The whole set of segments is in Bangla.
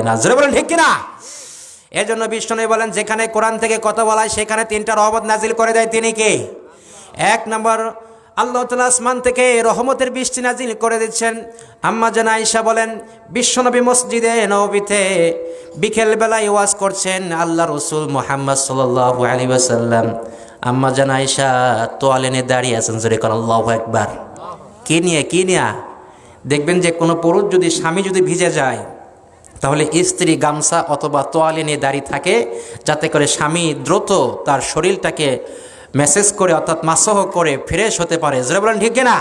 না, জোরে বলেন ঠিক কিনা? এজন্য বিষ্ণু বলেন যেখানে কোরআন থেকে কথা বলা হয় সেখানে তিনটা রহমত নাজিল করে দেয়। তিনি কে? এক নম্বর, আল্লাহ তাআলা আসমান থেকে রহমতের বৃষ্টি নাজিল করে দিচ্ছেন। আম্মা জান আয়েশা বলেন বিশ্বনবী মসজিদে নববীতে বিকেল বেলায় ওয়াজ করছেন আল্লাহ রাসূল মুহাম্মদ সাল্লাল্লাহু আলাইহি ওয়াসাল্লাম। আম্মা জান আয়েশা তোয়ালে দাঁড়িয়ে আছেন, জোরে করে আল্লাহু আকবার। কি নিয়ে দেখবেন যে কোনো পুরুষ যদি, স্বামী যদি ভিজে যায়, তাহলে স্ত্রী গামছা অথবা তোয়ালে নিয়ে দাঁড়িয়ে থাকে, যাতে করে স্বামী দ্রুত তার শরীরটাকে মেসেজ করে অর্থাৎ মাসহ করে ফ্রেশ হতে পারে। জোরে বলেন ঠিক কিনা?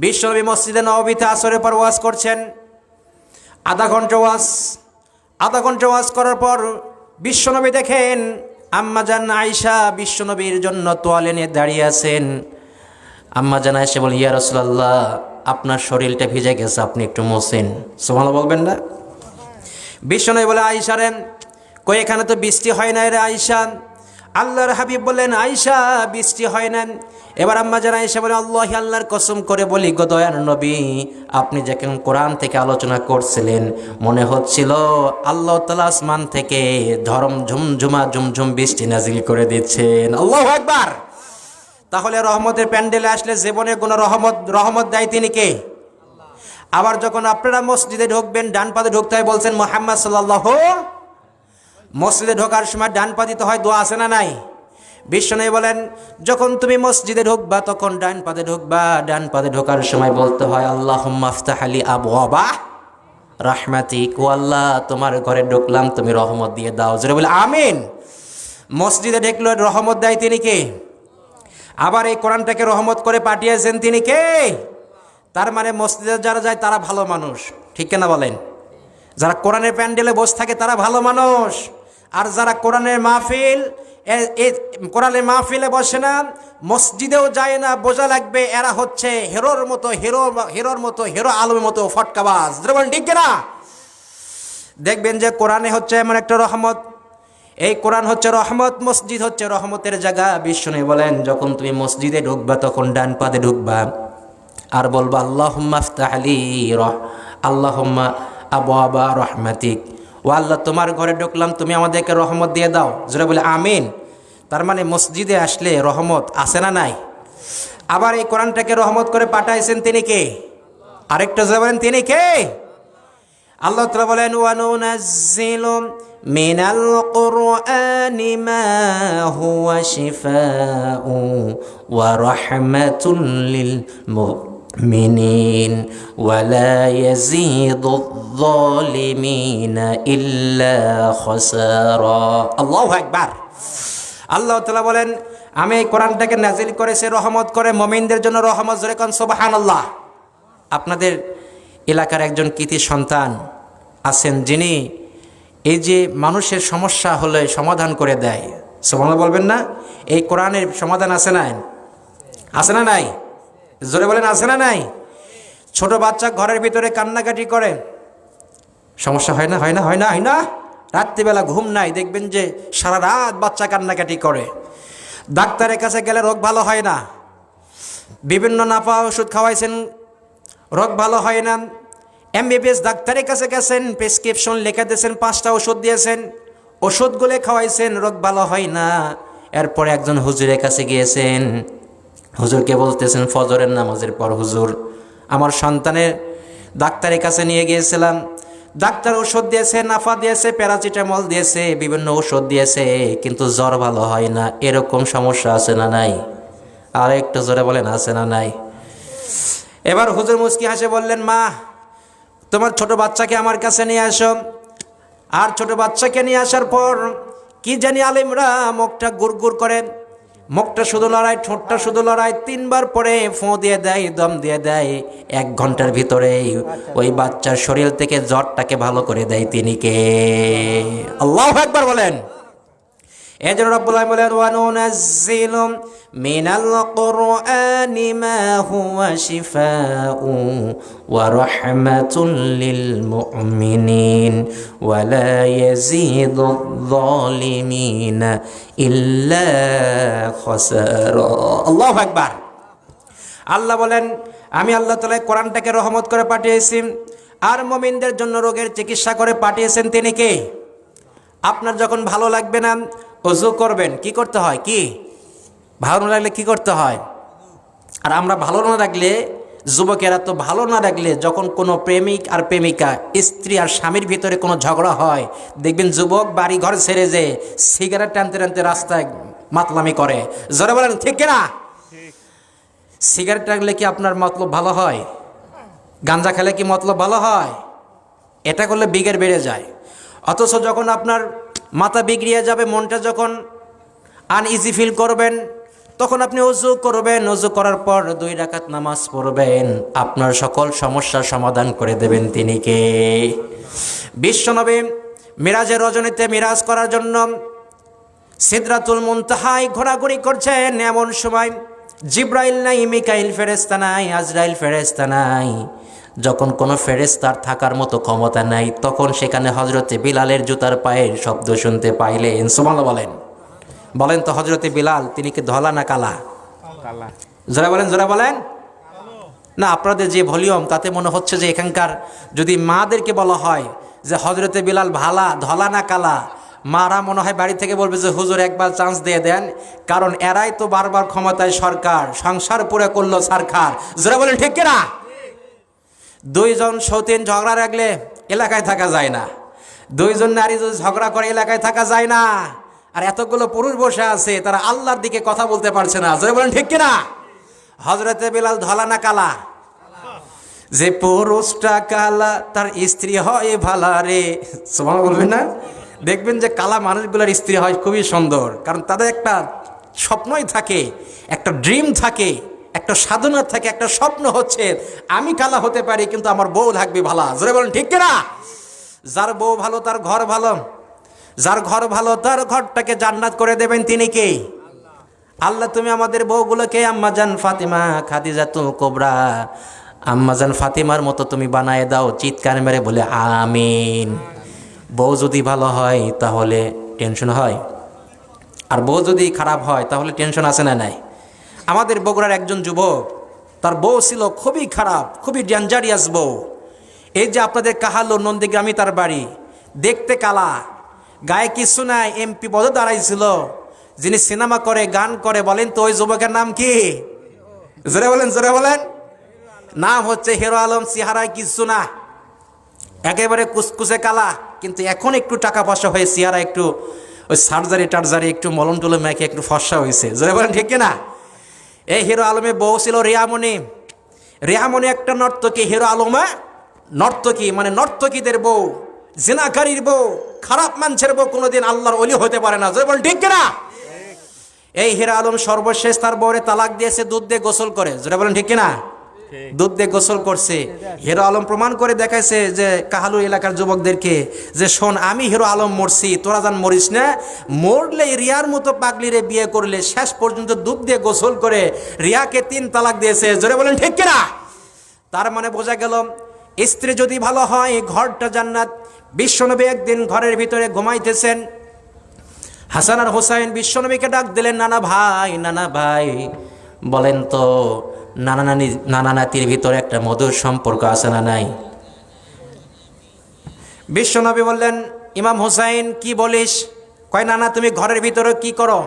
বিশ্বনবী মসজিদে নববীতে আসরের পর ওয়াজ করছেন, আধা ঘন্টা ওয়াজ করার পর বিশ্বনবী দেখেন আম্মা জান আয়েশা বিশ্বনবীর জন্য তোয়ালে নিয়ে দাঁড়িয়ে আছেন। আম্মা জান আয়েশা বলেন, ইয়া রাসূলুল্লাহ, আপনার শরীরটা ভিজে গেছে, আপনি একটু মোছেন। সুবহানাল্লাহ বলবেন না? বিশ্বনবী বলে, আয়েশা রে, কই এখানে তো বৃষ্টি হয় না রে আয়েশা। আল্লাহর হাবিব বললেন, আয়েশা বৃষ্টি হয় না। এবার আম্মা জান আয়েশা বলে, আল্লাহ, আল্লাহর কসম করে বলি গো দয়ার নবী, আপনি যখন কোরআন থেকে আলোচনা করছিলেন মনে হচ্ছিল আল্লাহ তাআলা আসমান থেকে ঝুমঝুম বৃষ্টি নাজিল করে দিচ্ছেন। আল্লাহু আকবার। তাহলে রহমতের প্যান্ডেলে আসলে জীবনে কোনো রহমত দেয় তিনি কে? আবার যখন আপনারা মসজিদে ঢুকবেন ডান পাতে ঢুকতে হয় বলছেন মুহাম্মদ সাল্লাল্লাহু। মসজিদে ঢোকার সময় ডান পা দিতে হয়, দোয়া আছে না নাই? বিশ্বনবী বলেন যখন তুমি মসজিদে ঢুকবা তখন ডান পাতে ঢুকবা, ডান পাতে ঢোকার সময় বলতে হয় আল্লাহুম্মা আফতাহ লি আবওয়াবা রাহমাতিক, ও আল্লাহ তোমার ঘরে ঢুকলাম, তুমি রহমত দিয়ে দাও। জোরে বলে আমিন। মসজিদে ঢুকলে রহমত দেয় তিনি কে? আবার এই কোরআনটাকে রহমত করে পাঠিয়েছেন তিনি কে? তার মানে মসজিদে যারা যায় তারা ভালো মানুষ, ঠিক কিনা বলেন? যারা কোরআনের প্যান্ডেলে বসে থাকে তারা ভালো মানুষ, আর যারা কোরআনের মাহফিলে বসে না, মসজিদেও যায় না, বোঝা লাগবে এরা হচ্ছে হিরো আলমের মতো ফটকাবাজ। ঠিক কিনা? দেখবেন যে কোরআনে হচ্ছে এমন একটা রহমত, এই কোরআন হচ্ছে রহমত, মসজিদ হচ্ছে রহমতের জায়গা। বিষ্ণু বলেন যখন তুমি মসজিদে ঢুকবা তখন ডান পাতে ঢুকবা আর বলবা আল্লাহুম্মা আফতাহ লি আল্লাহুম্মা আবওয়াবা রাহমাতিক, ও আল্লাহ তোমার ঘরে ঢুকলাম, তুমি আমাদেরকে রহমত দিয়ে দাও। জোরে বলে আমিন। তার মানে মসজিদে আসলে রহমত আছে না নাই? আবার এই কোরআনটাকে রহমত করে পাঠাইছেন তিনি কে? আরেকটা জোরে বলেন তিনি কে? আল্লাহ তাআলা বলেন ওয়ানুনাজ্জিলু মিনাল কুরআনি মা হুয়া শিফাউ ওয়া রাহমাতুল লিল মুমিনিন ওয়া লা ইয়াজিদুয যালিমিনা ইল্লা খাসারা। আল্লাহু আকবার। আল্লাহ তাআলা বলেন আমি এই কোরআনটাকে নাজিল করেছি রহমত করে মুমিনদের জন্য রহমত। জোরে কোন সুবহানাল্লাহ। আপনাদের এলাকার একজন কৃতি সন্তান আছেন যিনি এই যে মানুষের সমস্যা হলে সমাধান করে দেয়। সুবহানাল্লাহ বলবেন না? এই কোরআনের সমাধান আছে না? আছে না নাই? জোরে বলেন আছে না নাই? ছোট বাচ্চা ঘরের ভিতরে কান্নাকাটি করে, সমস্যা হয় না? রাত্রিবেলা ঘুম নাই, দেখবেন যে সারা রাত বাচ্চা কান্নাকাটি করে। ডাক্তারের কাছে গেলে রোগ ভালো হয় না, বিভিন্ন নাপা ওষুধ খাওয়াইছেন, রোগ ভালো হয় না। এমবিবিএস ডাক্তারের কাছে গেছেন, প্রেসক্রিপশন লিখে দিয়েছেন, 5টা ওষুধ দিয়েছেন, ওষুধগুলো খাওয়াইছেন, রোগ ভালো হয় না। এরপরে একজন হুজুরের কাছে গিয়েছেন, হুজুরকে বলতেছেন ফজরের নামাজের পর, হুজুর আমার সন্তানের ডাক্তারের কাছে নিয়ে গিয়েছিলাম, ডাক্তার ওষুধ দিয়েছে, নাফা দিয়েছে, প্যারাসিটামল দিয়েছে, বিভিন্ন ওষুধ দিয়েছে, কিন্তু জ্বর ভালো হয় না। এরকম সমস্যা আছে না নাই? আর একটু জোরে বলেন আছে না নাই? এবার হুজুর মুস্কি হাসে বললেন, মা তোমার ছোট বাচ্চাকে আমার কাছে নিয়ে আসো। আর ছোট বাচ্চাকে নিয়ে আসার পর কি জানি আলেমরা মুখটা গুড়গুড় করে, মুখটা শুধু লড়াই, ঠোঁটটা শুধু লড়াই, 3বার পরে ফোঁ দিয়ে দেয়, দম দিয়ে দেয়। 1 ঘন্টার ভিতরে ওই বাচ্চার শরীর থেকে জ্বরটাকে ভালো করে দেয় তিনি কে? আল্লাহু আকবার বলেন। এজন্য রব্বুল আলামিন বলেন ওয়ানুনাজ্জিলু মিনাল কুরআনি মা হুয়া শিফাউ ওয়া রাহমাতুল লিল মুমিনিন ওয়া লা ইয়াজিদুয যালিমিনা ইল্লা খাসারা। আল্লাহু আকবার। আল্লাহ বলেন আমি আল্লাহ তাআলা কোরআনটাকে রহমত করে পাঠিয়েছি। আর মুমিনদের জন্য রোগের চিকিৎসা করে পাঠিয়েছেন তিনি কে? আপনার যখন ভালো লাগবে না ওযু করবেন, কি করতে হয়? কি ভালো না লাগলে কি করতে হয়? আর আমরা ভালো না লাগলে, যুবকেরা তো ভালো না লাগলে, যখন কোনো প্রেমিক আর প্রেমিকা, স্ত্রী আর স্বামীর ভিতরে কোনো ঝগড়া হয়, দেখবেন যুবক বাড়ি ঘর ছেড়ে যে সিগারেট টানতে টানতে রাস্তায় মাতলামি করে। জোরে বলেন ঠিক কিনা? সিগারেট টানলে কি আপনার মতলব ভালো হয়? গাঞ্জা খেলে কি মতলব ভালো হয়? এটা করলে বিগের বেড়ে যায়। অথচ যখন আপনার মাথা বিগড়িয়ে যাবে, মনটা যখন আনইজি ফিল করবেন, তখন আপনি ওযু করবেন। ওযু করার পর 2 রাকাত নামাজ পড়বেন, আপনার সকল সমস্যার সমাধান করে দেবেন তিনি কে? বিশ্বনবী মিরাজের রজনীতে মিরাজ করার জন্য সিদরাতুল মুনতাহায় ঘোরাঘুরি করছেন। এমন সময় জিব্রাইল নাই, মিকাইল ফেরেশতা নাই, আজরাইল ফেরেশতা নাই। যখন কোনো ফেরেশতার থাকার মতো ক্ষমতা নাই, তখন সেখানে হযরতে বিলালের জুতার পায়ের শব্দ শুনতে পাইলেন। সুবহানাল্লাহ বলেন। বলেন তো হযরতে বিলাল তিনি কি ধলা না কালা? যারা বলেন, যারা বলেন না, আপনাদের যে ভলিউম তাতে মনে হচ্ছে যে এখানকার যদি মাদেরকে বলা হয় যে হযরতে বিলাল ধলা না কালা, মারা মনে হয় বাড়ি থেকে বলবে যে হুজুর একবার চান্স দিয়ে দেন, কারণ এরাই তো বারবার ক্ষমতায় সরকার, সংসার পুরে করলো সরকার। যারা বলেন ঠিক কিনা? 2 জন সতীন ঝগড়া রাখলে এলাকায় থাকা যায় না, 2 জন নারী যদি ঝগড়া করে এলাকায় থাকা যায় না। আর এতগুলো পুরুষ বসে আছে, তারা আল্লাহর দিকে কথা বলতে পারছে না। যারা বলেন ঠিক কিনা? হযরতে বিলাল ধলা না কালা? যে পুরুষটা কালা তার স্ত্রী হয় ভালা রে। সুবহানাল্লাহ বলবেন না? দেখবেন যে কালা মানুষগুলোর স্ত্রী হয় খুবই সুন্দর, কারণ তাদের একটা স্বপ্নই থাকে, একটা ড্রিম থাকে, একটা সাধনা থাকে, একটা স্বপ্ন হচ্ছে আমি কালা হতে পারি কিন্তু আমার বউ লাগবে ভালা। যারা বলেন ঠিক কিনা? যার বউ ভালো তার ঘর ভালো, যার ঘর ভালো তার ঘরটাকে জান্নাত করে দেবেন তিনি কে? আল্লাহ। তুমি আমাদের বউগুলোকে আম্মাজান ফাতিমা, খাদিজাতুল কুবরা, আম্মাজান ফাতিমার মতো তুমি বানায় দাও। চিৎকার মেরে বলে আমিন। বউ যদি ভালো হয় তাহলে টেনশন হয়, আর বউ যদি খারাপ হয় তাহলে টেনশন আছে না নাই? আমাদের বগুড়ার একজন যুবক, তার বউ ছিল খুবই খারাপ, খুবই ডেঞ্জারিয়াস বউ। এই যে আপনাদের কাহালো নন্দীগ্রামে তার বাড়ি, দেখতে কালা, গায়ে কিছু নাই, এমপি পদে দাঁড়াইছিল, যিনি সিনেমা করে গান করে। বলেন তো ওই যুবকের নাম কি? জোরে বলেন, জোরে বলেন। নাম হচ্ছে হিরো আলম। চেহারায় কিছু না, একেবারে কুচকুচে কালা, কিন্তু এখন একটু টাকা পয়সা হয়ে চেহারা একটু ওই সার্জারি টার্জারি একটু মলম টলম মেখে একটু ফর্সা হয়েছে। জোরে বলেন ঠিক কিনা? এই হিরো আলমের বউ ছিল রিয়ামণি। রিয়ামণি একটা নর্তকী, হিরো আলমে নর্তকী, মানে নর্তকীদের বউ, জিনাকারীর বউ, খারাপ মানুষের বউ কোনোদিন আল্লাহর ওলি হতে পারে না। জোরে বলেন ঠিক কিনা? এই হিরো আলম সর্বশেষ তার বউরে তালাক দিয়েছে দুধ দিয়ে গোসল করে। জোরে বলেন ঠিক কিনা? দুধ দিয়ে গোসল করছে। হিরো আলম প্রমাণ করে দেখাইছে যে কাহালু এলাকার যুবকদেরকে যে শোন, আমি হিরো আলম মরছি, তোরা যান মরিস না। মরলে রিয়ার মতো পাগলিরে বিয়ে করলে শেষ পর্যন্ত দুধ দিয়ে গোসল করে রিয়াকে 3 তালাক দিয়েছে। জোরে বলেন ঠিক কিনা? তার মানে বোঝা গেল স্ত্রী যদি ভালো হয় ঘরটা জান্নাত। বিশ্বনবী একদিন ঘরের ভিতরে ঘুমাইতেছেন, হাসান আর হোসাইন বিশ্বনবীকে ডাক দিলেন, নানা ভাই, নানা ভাই, বলেন তো নানা নাতির ভিতরে একটা মধুর সম্পর্ক আছে না নাই? বিশ্বনবী বললেন, ইমাম হোসাইন কি বলিস? কয় নানা তুমি ঘরের ভিতরে কি করো?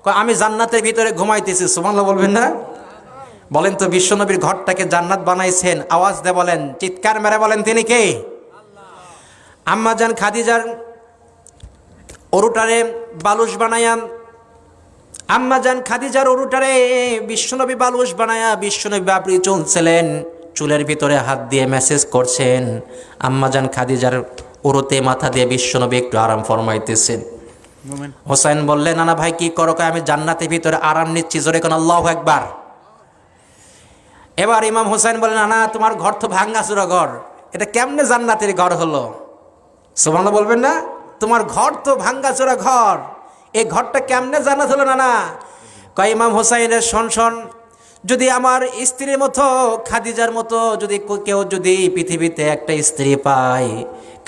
কয় আমি জান্নাতের ভিতরে ঘুমাইতেছি। সুবহানাল্লাহ বলবেন না? বলেন তো বিশ্বনবীর ঘরটাকে জান্নাত বানাইছেন, আওয়াজ দে বলেন, চিৎকার মেরে বলেন তিনি কে? আম্মাজান খাদিজার অরুটারে বালুশ বানায়া, আম্মাজান খাদিজার অরুটারে বিশ্বনবী বালুশ বানায়া বিশ্বনবী বাপরি চলছিলেন, চুলের ভিতরে হাত দিয়ে মেসেজ করছেন। আম্মাজান খাদিজার উরুতে মাথা দিয়ে বিশ্বনবী একটু আরাম ফরমাইতেছেন। হোসাইন বললেন, নানা ভাই কি করো? কয় আমি জান্নাতের ভিতরে আরাম নিচ্ছি। জোরে কোন আল্লাহু আকবার। এবার ইমাম হোসেন বলেন, নানা তোমার ঘর তো ভাঙ্গাচুরা ঘর, এটা কেমনে জান্নাতের ঘর হলো? সুবহানাল্লাহ বলবেন না? তোমার ঘর তো ভাঙ্গাচোরা ঘর, এই ঘরটা কেমনে জান্নাত হলো নানা? কয় ইমাম হোসাইনের শোন শোন, যদি আমার স্ত্রীর মতো খাদিজার মতো যদি কেউ যদি পৃথিবীতে একটা স্ত্রী পায়,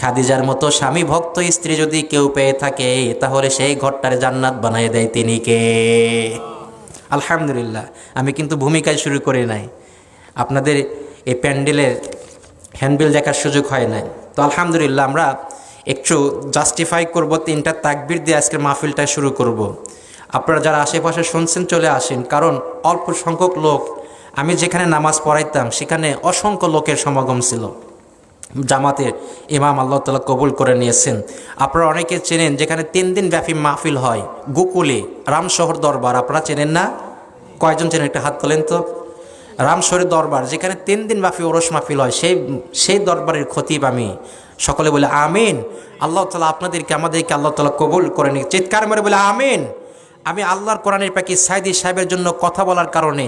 খাদিজার মতো স্বামী ভক্ত স্ত্রী যদি কেউ পেয়ে থাকে, তাহলে সেই ঘরটারে জান্নাত বানিয়ে দেয় তিনি কে? আলহামদুলিল্লাহ, আমি কিন্তু ভূমিকায় শুরু করি নাই। আপনাদের এই প্যান্ডেলের হ্যান্ডবিল দেখার সুযোগ হয় নাই। তো আলহামদুলিল্লাহ আমরা একটু জাস্টিফাই করব, 3টা তাকবীর দিয়ে আজকের মাহফিলটা শুরু করব। আপনারা যারা আশেপাশে শুনছেন চলে আসেন, কারণ অল্প সংখ্যক লোক, আমি যেখানে নামাজ পড়াইতাম সেখানে অসংখ্য লোকের সমাগম ছিল। জামাতের ইমাম আল্লাহ তাআলা কবুল করে নিয়েছেন। আপনারা অনেকে চেনেন যেখানে 3 দিন ব্যাপী মাহফিল হয়, গোকুলে রামশহর দরবার, আপনারা চেনেন না? কয়জন চেনেন একটা হাত তোলেন তো। রামশহরের দরবার যেখানে 3 দিন ব্যাপী ওরস মাহফিল হয়, সেই দরবারের খতিব আমি। সকলে বলে আমিন। আল্লাহ তাআলা আপনাদেরকে আমাদেরকে আল্লাহ তাআলা কবুল করে নিক। চিৎকার মেরে বলে আমিন। আমি আল্লাহর কোরআনের পাখি সাইদি সাহেবের জন্য কথা বলার কারণে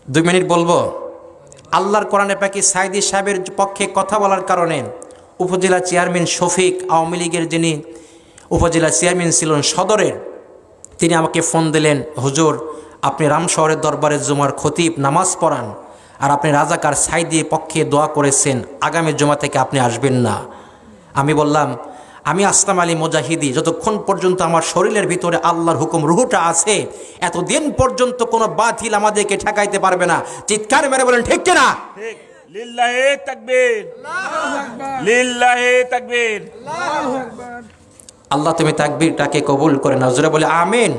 2 মিনিট বলবো। আল্লাহর কোরআনের পাখি সাইদি সাহেবের পক্ষে কথা বলার কারণে উপজেলা চেয়ারম্যান শফিক, আওয়ামী লীগের যিনি উপজেলা চেয়ারম্যান ছিলেন সদরের, তিনি আমাকে ফোন দিলেন, হুজুর আপনি রামশহরের দরবারে জুমার খতিব নামাজ পড়ান, আর আপনি রাজাকার সাইদির পক্ষে দোয়া করেছেন, আগামী জুমা থেকে আপনি আসবেন না। আমি বললাম, আমি আসলাম আলী মুজাহিদি, যতক্ষণ পর্যন্ত আমার শরীরের ভিতরে আল্লাহর হুকুম রুহুটা আছে, এতদিন পর্যন্ত কোনো বাতিল আমাদেরকে ঠেকাইতে পারবে না। চিৎকার মেরে বলেন ঠিক কিনা? ঠিক। লিল্লাহে তাকবীর, লিল্লাহে তাকবীর। আল্লাহ তুমি তাকবীরটাকে কবুল করে নাও, জোরে বলে আমিন।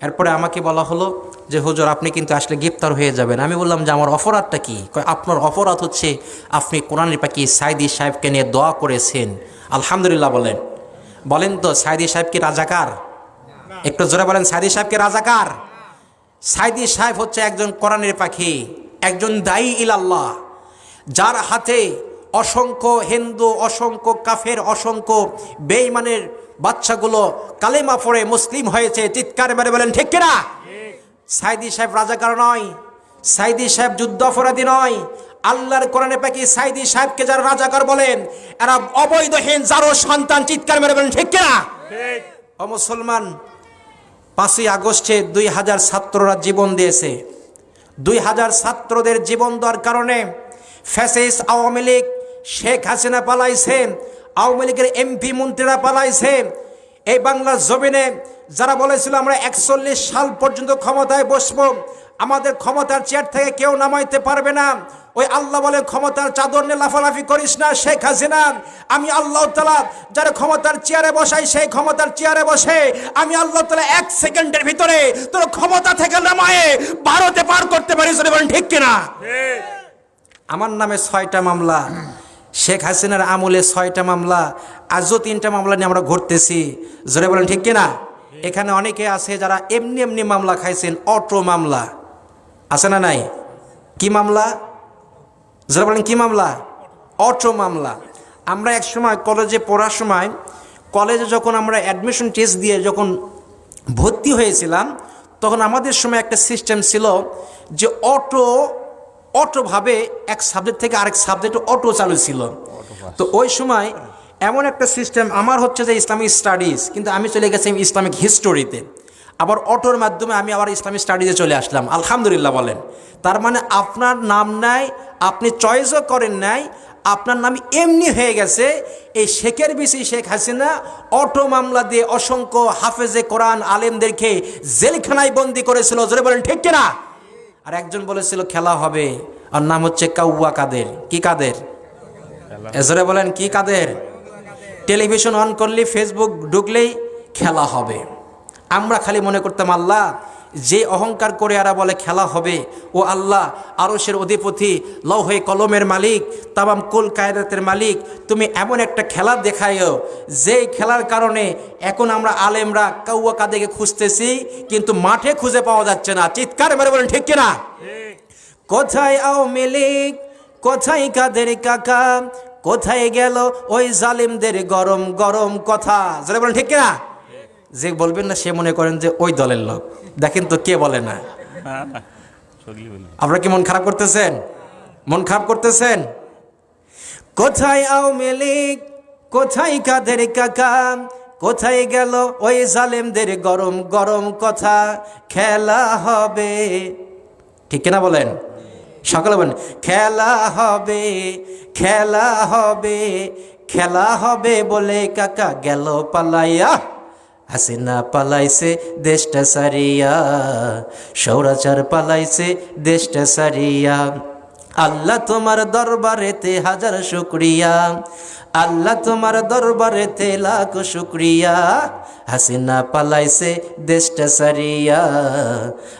এরপরে আমাকে বলা হলো যে হুজুর আপনি কিন্তু আসলে গ্রেপ্তার হয়ে যাবেন। আমি বললাম যে আমার অপরাধটা কি? আপনার অপরাধ হচ্ছে আপনি কোরআনের পাখি সাইদি সাহেবকে নিয়ে দোয়া করেছেন। আলহামদুলিল্লাহ বলেন, বলেন তো সাইদি সাহেব কি রাজাকার? একটু জোরে বলেন, সাইদি সাহেব কি রাজাকার? সাইদি সাহেব হচ্ছে একজন কোরআনের পাখি, একজন দায়ী ইলাল্লাহ, যার হাতে অসংখ্য হিন্দু, অসংখ্য কাফের, অসংখ্য বেঈমানের বাচ্চাগুলো কালেমা পড়ে মুসলিম হয়েছে। চিৎকার মেরে বলেন ঠিক কিনা? সাইদি সাহেব রাজাকার নয়, সাইদি সাহেব যুদ্ধ অপরাধী নয়। আল্লাহর কোরআনে পাকি সাইদি সাহেবকে যারা রাজাকার বলেন, এরা অবৈধহীন যারও সন্তান। চিৎকার মেরে বলেন ঠিক কিনা? ও মুসলমান, 5ই আগস্টে 2000 ছাত্ররা জীবন দিয়েছে। 2000 ছাত্রদের জীবন দেওয়ার কারণে ফ্যাসিস্ট আওয়ামী লীগ, শেখ হাসিনা পালাইছে, আওয়ামী লীগের এমপি মন্ত্রীরা পালাইছে। এই বাংলার জমিনে যারা বলেছিল আমরা 41 সাল পর্যন্ত ক্ষমতায় বসবো, আমাদের ক্ষমতার চেয়ার থেকে কেউ নামাইতে পারবে না, ওই আল্লাহ বলে ক্ষমতার চাদর নিয়ে লাফালাফি করিস না শেখ হাসিনা। আমি আল্লাহ তাআলা যারা ক্ষমতার চেয়ারে বসাই, সেই ক্ষমতার চেয়ারে বসে আমি আল্লাহ তাআলা 1 সেকেন্ডের ভিতরে তোর ক্ষমতা থেকে নামায়ে ভারতে পার করতে পারি। বলেন ঠিক কিনা? আমার নামে 6টা মামলা, শেখ হাসিনার আমলে 6টা মামলা, আজও 3টা মামলা নিয়ে আমরা ঘুরতেছি। জোরে বলেন ঠিক কিনা? এখানে অনেকে আছে যারা এমনি এমনি মামলা খাইছেন, অটো মামলা আছে না নাই? কি মামলা? জোরে বলেন কি মামলা? অটো মামলা। আমরা এক সময় কলেজে পড়ার সময়, কলেজে যখন আমরা অ্যাডমিশন টেস্ট দিয়ে যখন ভর্তি হয়েছিলাম, তখন আমাদের সময় একটা সিস্টেম ছিল যে অটোভাবে এক সাবজেক্ট থেকে আরেক সাবজেক্ট অটো চালু ছিল। তো ওই সময় এমন একটা সিস্টেম, আমার হচ্ছে যে ইসলামিক স্টাডিজ, কিন্তু আমি চলে গেছি ইসলামিক হিস্টোরিতে, আবার অটোর মাধ্যমে আমি আবার ইসলামিক স্টাডিজে চলে আসলাম। আলহামদুলিল্লাহ বলেন। তার মানে আপনার নাম নাই, আপনি চয়েসও করেন নাই, আপনার নাম এমনি হয়ে গেছে। এই শেখের বেশি শেখ হাসিনা অটো মামলা দিয়ে অসংখ্য হাফেজে কোরআন আলেমদেরকে জেলখানায় বন্দি করেছিল। জোরে বলেন ঠিক কিনা? আর একজন বলেছিল খেলা হবে, আর নাম হচ্ছে কাউয়া কাদের। কি কাদের? জোরে বলেন কি কাদের? টেলিভিশন অন করলেই, ফেসবুক ঢুকলেই খেলা হবে। আমরা খালি মনে করতাম আল্লাহ যে অহংকার করে এরা বলে খেলা হবে, ও আল্লাহ আরশের অধিপতি, লৌহে কলমের মালিক, তামাম কুল কায়নাতের মালিক, তুমি এমন একটা খেলা দেখাইও যেই খেলার কারণে এখন আমরা আলেমরা কাউয়া কাদেরকে খুঁজতেছি, কিন্তু মাঠে খুঁজে পাওয়া যাচ্ছে না। চিৎকার মেরে বলেন ঠিক কিনা? কোথায় আওয়ামী লীগ, কোথায় কাদের কাকা, কোথায় গেল ওই জালিমদের গরম গরম কথা। যারা বলেন ঠিক কিনা? যে বলবেন না সে মনে করেন যে ওই দলের লোক। দেখেন তো কে বলে না। আপনারা কি মন খারাপ করতেছেন? মন খারাপ করতেছেন? কোথায় আওয়ামী লীগ, কোথায় কাদের কাকা, কোথায় গেল ওই জালেমদের গরম গরম কথা, খেলা হবে। ঠিক কিনা বলেন? সকালে বলেন খেলা হবে, খেলা হবে, খেলা হবে বলে কাকা গেল পালাইয়া। হাসিনা পালাইছে দেশটা সারিয়া, সৌরাচার পালাইছে দেশটা সারিয়া। আল্লাহ তোমার দরবারেতে হাজার শুকরিয়া, আল্লাহ তোমার দরবারেতে লাখ শুকরিয়া। হাসিনা পালাইছে দেশটা সারিয়া,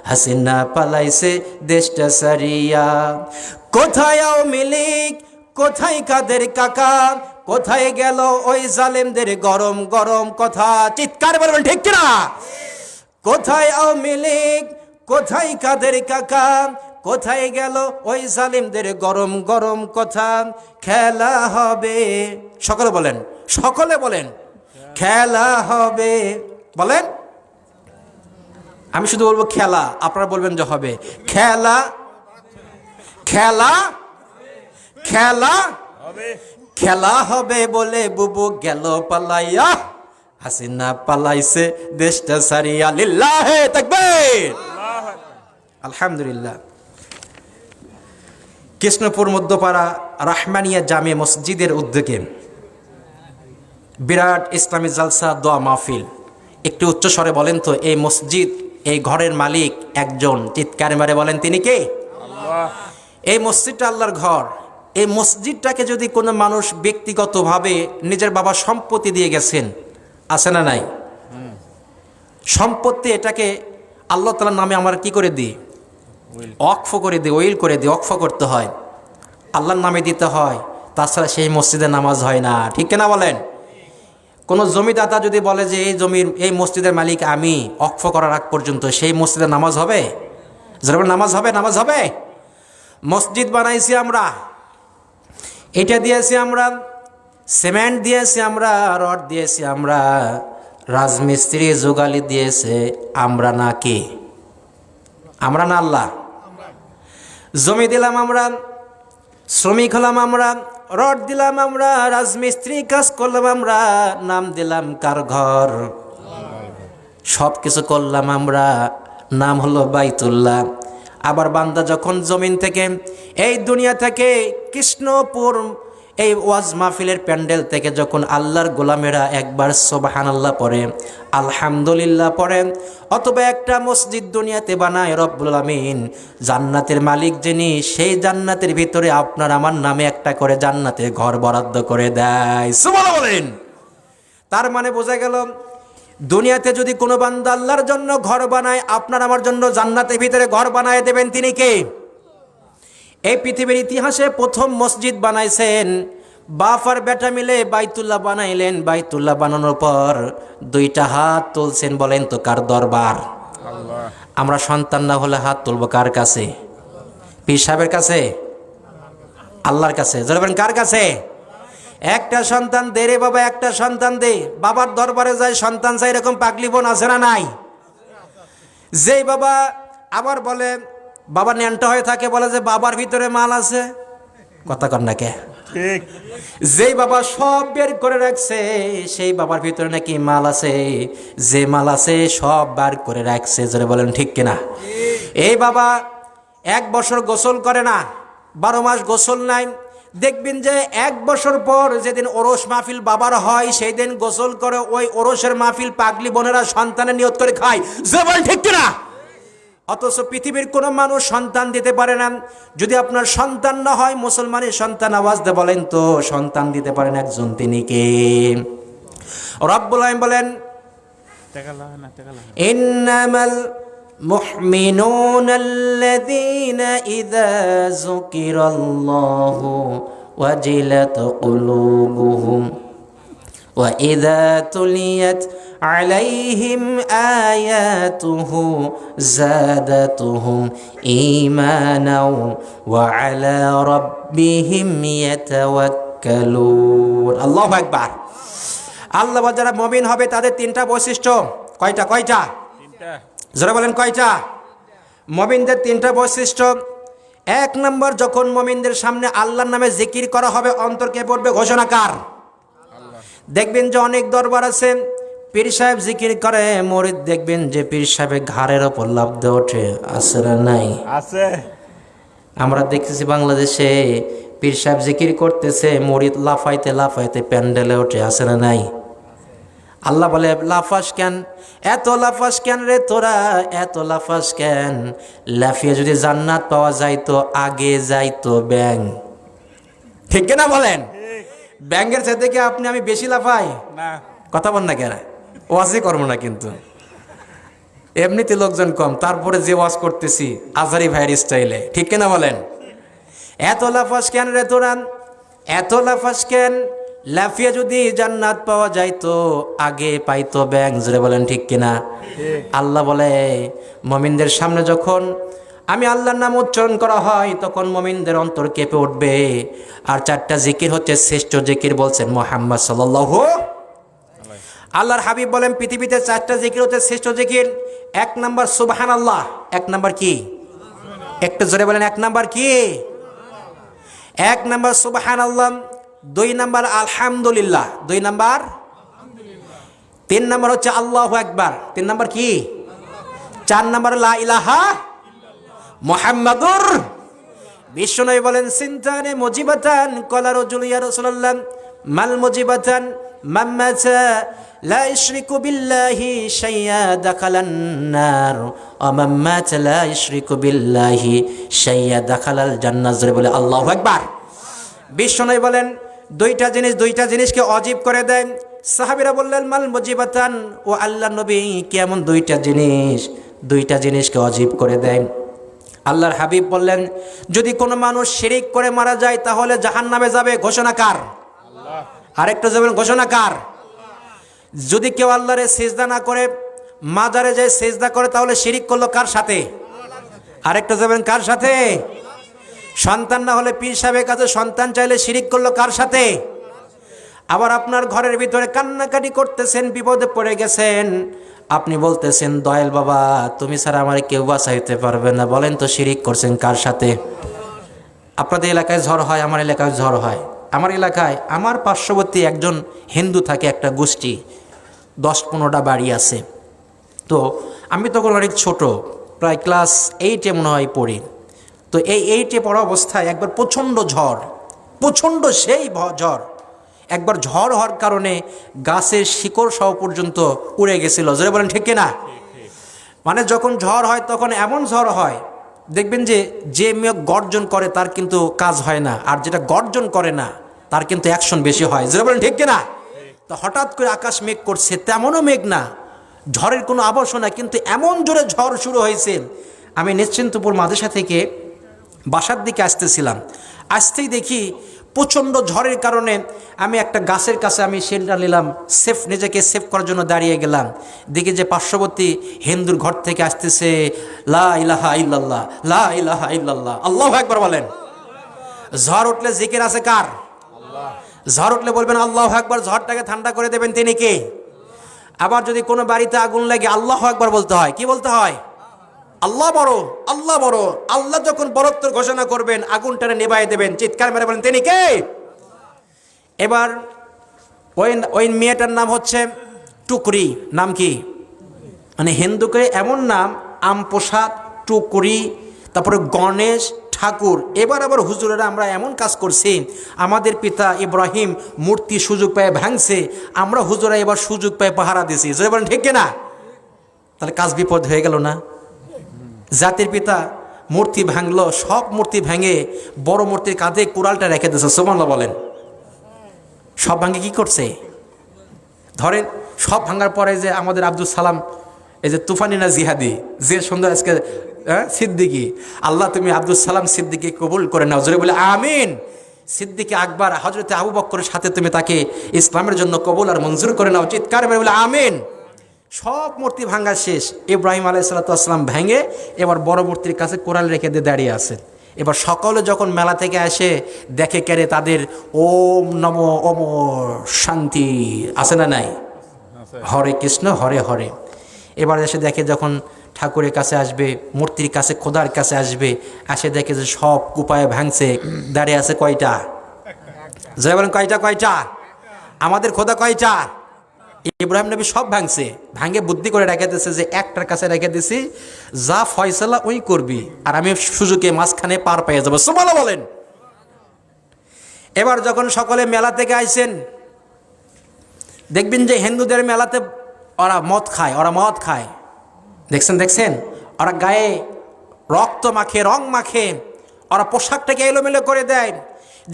হাসিনা পালাইছে দেশটা সারিয়া। কোথায় আওয়ামী লীগ, কোথায় কাদের কাকা, কোথায় গেল ওই জালেমদের গরম গরম কথা? চিৎকার বলবেন ঠিক কিনা? কোথায় আওয়ামী লীগ, কোথায় কাদের কাকা, কোথায় গেল ওই জালিমদের গরম গরম কথা? খেলা হবে, সকলে বলেন, সকলে বলেন, খেলা হবে। বলেন, আমি শুধু বলবো খেলা, আপনারা বলবেন যে হবে। খেলা, খেলা, খেলা, হবে। খেলা হবে বলে বুবু গেল পালাইয়া, হাসিনা পালাইছে দেশটা সারিয়া। লিল্লাহে তাকবীর, আল্লাহু আকবার। আলহামদুলিল্লাহ। কৃষ্ণপুর মধ্যপাড়া রাহমানিয়া জামে মসজিদের উদ্যোগে বিরাট ইসলামী জালসা দোয়া মাহফিল। একটু উচ্চ স্বরে বলেন তো, এই মসজিদ, এই ঘরের মালিক একজন, চিৎকার মারে বলেন তিনি কে? আল্লাহ। এই মসজিদটা আল্লাহর ঘর। এই মসজিদটাকে যদি কোনো মানুষ ব্যক্তিগতভাবে নিজের বাবা সম্পত্তি দিয়ে গেছেন, আছে না নাই? সম্পত্তি, এটাকে আল্লাহ তাআলার নামে আমরা কি করে দিই? ওয়াকফ করে দিই, ওইল করে দিই। ওয়াকফ করতে হয়, আল্লাহর নামে দিতে হয়, তাছাড়া সেই মসজিদে নামাজ হয় না। ঠিক কিনা বলেন? কোনো জমিদাতা যদি বলে যে এই জমির, এই মসজিদের মালিক আমি, ওয়াকফ করার আগ পর্যন্ত সেই মসজিদে নামাজ হবে? যেরকম নামাজ হবে, নামাজ হবে। মসজিদ বানাইছি আমরা, এটা দিয়েছি আমরা, সিমেন্ট দিয়েছি আমরা, রড দিয়েছি আমরা, রাজমিস্ত্রি যোগালি দিয়েছে আমরা, না কে? আমরা না আল্লাহ? জমি দিলাম আমরা, শ্রমিক হলাম আমরা, রড দিলাম আমরা, রাজমিস্ত্রি কাজ করলাম আমরা, নাম দিলাম কার ঘর? সব কিছু করলাম আমরা, নাম হলো বাইতুল্লাহ। আবার বান্দা যখন জমিন থেকে, এই দুনিয়া থেকে, কৃষ্ণপুর এই ওয়াজ মাহফিলের প্যান্ডেল থেকে যখন আল্লাহর গোলামেরা একবার সুবহানাল্লাহ পড়ে, আলহামদুলিল্লাহ পড়ে, অথবা একটা মসজিদ দুনিয়াতে বানায় রব্বুল আমিন, জান্নাতের মালিক যিনি, সেই জান্নাতের ভিতরে আপনার আমার নামে একটা করে জান্নাতের ঘর বরাদ্দ করে দেয়। সুবহানাল্লাহ বলেন। তার মানে বোঝা গেল, দুনিয়াতে যদি কোনো বান্দা আল্লাহর জন্য ঘর বানায়, আপনার আমার জন্য জান্নাতের ভিতরে ঘর বানায় দেবেন তিনি কে? এই পৃথিবীর ইতিহাসে প্রথম মসজিদ বানাইছেন বাপ আর বেটা মিলে, বাইতুল্লাহ বানাইলেন। বাইতুল্লাহ বানানোর পর দুইটা হাত তুলছেন, বলেন তো কার দরবার? আল্লাহ। আমরা সন্তান না হলে হাত তুলবো কার কাছে? পীর সাহেবের কাছে? আল্লাহর কাছে? যারা বলেন কার কাছে? একটা সন্তান দে রে বাবা, একটা সন্তান দে। বাবার দরবারে যায় সন্তান চাই, এরকম পাগলি বোন আছে না নাই? যেই বাবা আবার বলে, বাবা ন্যাংটা হয়ে থাকে, বলে যে বাবার ভিতরে মাল আছে, কথা কর না কে? ঠিক। যেই বাবা সব বের করে রাখছে, সেই বাবার ভিতরে নাকি মাল আছে, যে মাল আছে সব বার করে রাখছে। যারা বলেন ঠিক কিনা? এই বাবা 1 বছর গোসল করে না, 12 মাস গোসল নাই। দেখবেন যে 1 বছর পর যেদিন ওরস মাহফিল বাবার হয়, সেই দিন গোসল করে ওই ওরসের মাহফিল পাগলি বোনেরা সন্তানের নিয়ত করে খায়। যে বলেন ঠিক কিনা? অথচ পৃথিবীর কোনো মানুষ সন্তান দিতে পারে না। যদি আপনার সন্তান না হয়, মুসলমানের সন্তান, আওয়াজ দিয়ে বলেন তো সন্তান দিতে পারেন একজন, তিনি কে? রব্বুল আলামিন বলেন, ইন্নামাল মুমিনুনাল্লাযীনা ইযা যুকিরাল্লাহু ওয়াজিলাত কুলুবুহুম ওয়া ইযা তুলিয়াত আলাইহিম আয়াতুহু যাদাতুহুম ঈমানাও ওয়া আলা রাব্বিহিম ইয়াতাওয়াক্কালুন। আল্লাহু আকবার। আল্লাহ যারা মুমিন হবে তাদের 3টা বৈশিষ্ট্য। কয়টা? কয়টা? 3টা। যারা বলেন কয়টা? মুমিনদের 3টা বৈশিষ্ট্য। 1 নম্বর, যখন মুমিনদের সামনে আল্লাহর নামে জিকির করা হবে, অন্তরকে পড়বে ঘোষণাকার। দেখবেন যে অনেক দরবার আছে, পীর সাহেব জিকির করে, মুরিদ দেখবেন যে পীর সাহেবের ঘাড়ের ওপর লাফ দিয়ে ওঠে, আছে না নাই? আছে। আমরা দেখতেছি বাংলাদেশে পীর সাহেব জিকির করতেছে, মুরিদ লাফাইতে লাফাইতে প্যান্ডেলে ওঠে, আছে না নাই? আল্লাহ বলে লাফাস কেন, এত লাফাস কেন রে তোরা, এত লাফাস কেন? লাফিয়ে যদি জান্নাত পাওয়া যাইতো আগে যাইতো ব্যাং। ঠিক কিনা বলেন? ব্যাঙ্গের সাথে কি আপনি আমি বেশি লাফাই? না। কথা বল না কেন? ওয়াজই করবো না কিন্তু, এমনিতে লোকজন কম, তারপরে যে ওয়াজ করতেছি আজারি ভাইয়ের স্টাইলে। ঠিক কিনা বলেন? এত লাফাস কেন রে তোরা, এত লাফাস কেন? লাফিয়ে যদি জান্নাত পাওয়া যাইতো আগে পাইতো ব্যাং। জোরে বলেন ঠিক কিনা? আল্লাহ বলে মুমিনদের সামনে যখন আমি আল্লাহর নাম উচ্চারণ করা হয় তখন মুমিনদের অন্তর কেঁপে উঠবে। আর চারটা জিকির হচ্ছে শ্রেষ্ঠ জিকির, বলছেন মুহাম্মদ সাল্লাল্লাহু। আল্লাহর হাবিব বলেন পৃথিবীতে চারটা জিকির হচ্ছে শ্রেষ্ঠ জিকির। এক নাম্বার সুবহানাল্লাহ। এক নাম্বার কি? একটু জোরে বলেন, এক নাম্বার কি? এক নাম্বার সুবহানাল্লাহ, দুই নাম্বার আলহামদুলিল্লাহ, দুই নাম্বার, তিন নাম্বার হচ্ছে আল্লাহু আকবার, তিন নাম্বার কি? চার নাম্বার লা ইলাহা মুহাম্মাদুর। বিশ্বনবী বলেন সিনতানে মুজিবাতান ক্বালা রাজুলু ইয়া রাসূলুল্লাহ মাল মুজিবাতান মাম্মাতা লা ইশরিকু বিল্লাহি শাইয়া দাখালান নার ওয়া মাম্মাতা লা ইশরিকু বিল্লাহি শাইয়া দাখালাল জান্নাহ। জোরে বলে আল্লাহু আকবার। বিশ্বনবী বলেন দুইটা জিনিসকে অজীব করে দেয়। সাহাবীরা বললেন মাল মুজিবাতান, ও আল্লাহর নবী কেমন দুইটা জিনিসকে অজীব করে দেয়? আল্লাহর হাবিব বললেন যদি কোনো মানুষ শিরিক করে মারা যায় তাহলে জাহান্নামে যাবে। ঘোষণা কার? আরেকটা যাবেন, ঘোষণা কার? যদি কেউ আল্লাহরে সিজদা না করে মাজারে যায় সিজদা করে তাহলে শিরিক করলো কার সাথে? আরেকটা যাবেন, কার সাথে? সন্তান না হলে পীর সাহেবের কাছে সন্তান চাইলে শিরিক করলো কার সাথে? আবার আপনার ঘরের ভিতরে কান্নাকাটি করতেছেন, বিপদে পড়ে গেছেন, আপনি বলতেছেন দয়াল বাবা তুমি ছাড়া আমার কেউ বাঁচাইতে পারবে না, বলেন তো শিরিক করছেন কার সাথে? আপনাদের এলাকায় ঝড় হয়, আমার এলাকায় ঝড় হয়। আমার এলাকায় আমার পার্শ্ববর্তী একজন হিন্দু থাকে, একটা গোষ্ঠী, 10-15টা বাড়ি আছে। তো আমি তখন অনেক ছোট, প্রায় ক্লাস 8-এ মনে হয় পড়ি। তো এই 8-এ পড়া অবস্থায় একবার প্রচণ্ড সেই ঝড়, একবার ঝড় হওয়ার কারণে গাছের শিকড় সহ পর্যন্ত উড়ে গেছিল। জোরে বলেন ঠিক কিনা? মানে যখন ঝড় হয় তখন এমন ঝড় হয় দেখবেন যে মেয়ে গর্জন করে তার কিন্তু কাজ হয় না, আর যেটা গর্জন করে না তার কিন্তু অ্যাকশন বেশি হয়। জোরে বলেন ঠিক কিনা? তো হঠাৎ করে আকাশ মেঘ করছে, তেমনও মেঘ না, ঝড়ের কোনো আবশ্যক না, কিন্তু এমন জোরে ঝড় শুরু হয়েছে। আমি নিশ্চিন্তপুর মাদ্রাসা থেকে বাসার দিকে আসতেছিলাম, আসতেই দেখি প্রচণ্ড ঝড়ের কারণে আমি একটা গাছের কাছে আমি শেল্টার নিলাম, নিজেকে সেফ করার জন্য দাঁড়িয়ে গেলাম। দেখি যে পার্শ্ববর্তী হিন্দুর ঘর থেকে আসতেছে লা ইলাহা ইল্লাল্লাহ, লা ইলাহা ইল্লাল্লাহ, আল্লাহু আকবার বলেন। ঝড় উঠলে জিকির আছে কার? ঝড় উঠলে বলবেন আল্লাহু আকবার, ঝড়টাকে ঠান্ডা করে দেবেন তিনি কে? আবার যদি কোনো বাড়িতে আগুন লাগে আল্লাহু আকবার বলতে হয়। কি বলতে হয়? আল্লাহ বড়, আল্লাহ বড়। আল্লাহ যখন বড়ত্ব ঘোষণা করবেন আগুনটারে নেভাই দেবেন, চিৎকার মেরে বলেন তিনি কে? এবার ওই মেয়েটার নাম হচ্ছে টুকরি। নাম কি? মানে হিন্দুকে এমন নাম, আমপ্রসাদ, টুকরি, তারপরে গণেশ ঠাকুর। এবার আবার হুজুরেরা আমরা এমন কাজ করছি, আমাদের পিতা ইব্রাহিম মূর্তি সুযোগ পেয়ে ভাঙছে, আমরা হুজুরা এবার সুযোগ পেয়ে পাহারা দিছি। যদি বলেন ঠিক কিনা? তাহলে কাজ বিপদ হয়ে গেল না? জাতির পিতা মূর্তি ভাঙলো, সব মূর্তি ভেঙে বড় মূর্তির কাঁধে কুড়ালটা রেখে দিয়েছে। সুবহানাল্লাহ বলেন। সব ভাঙে কি করছে? ধরেন সব ভাঙার পরে যে আমাদের আব্দুল সালাম, এই যে তুফানি না জিহাদি, যে সুন্দর আজকে সিদ্দিকি, আল্লাহ তুমি আব্দুল সালাম সিদ্দিকি কবুল করে নাও। জোরে বলে আমিন। সিদ্দিকি আকবর হযরতে আবু বকরের সাথে তুমি তাকে ইসলামের জন্য কবুল আর মঞ্জুর করে নাও। চিৎকার মেরে বলে আমিন। সব মূর্তি ভাঙা শেষ। ইব্রাহিম আলাইহিস সালাম ভেঙে এবার বড় মূর্তির কাছে কোরাল রেখে দিয়ে দাঁড়িয়ে আছে। এবার সকলে যখন মেলা থেকে আসে দেখে কেড়ে তাদের ওম নমো ওম শান্তি আছে না নাই? হরে কৃষ্ণ হরে হরে। এবার এসে দেখে যখন ঠাকুরের কাছে আসবে, মূর্তির কাছে, খোদার কাছে আসবে, আসে দেখে যে সব কুপায়ে ভাঙছে, দাঁড়িয়ে আছে কয়টা? যাই বলেন কয়টা? আমাদের খোদা কয়টা? ইব্রাহিম নবী সব ভাঙছে, ভাঙে বুদ্ধি করে রেখে দিয়েছে যে একটার কাছে রেখে দিছি, যা ফয়সালা ওই করবি, আর আমি সুযোগে মাঝখানে পার পেয়ে যাবো। সুবহানাল্লাহ বলেন। এবার যখন সকলে মেলা থেকে আইছেন, দেখবেন যে হিন্দুদের মেলাতে ওরা মদ খায়, দেখছেন ওরা গায়ে রক্ত মাখে, রং মাখে, ওরা পোশাকটাকে এলোমেলো করে দেয়।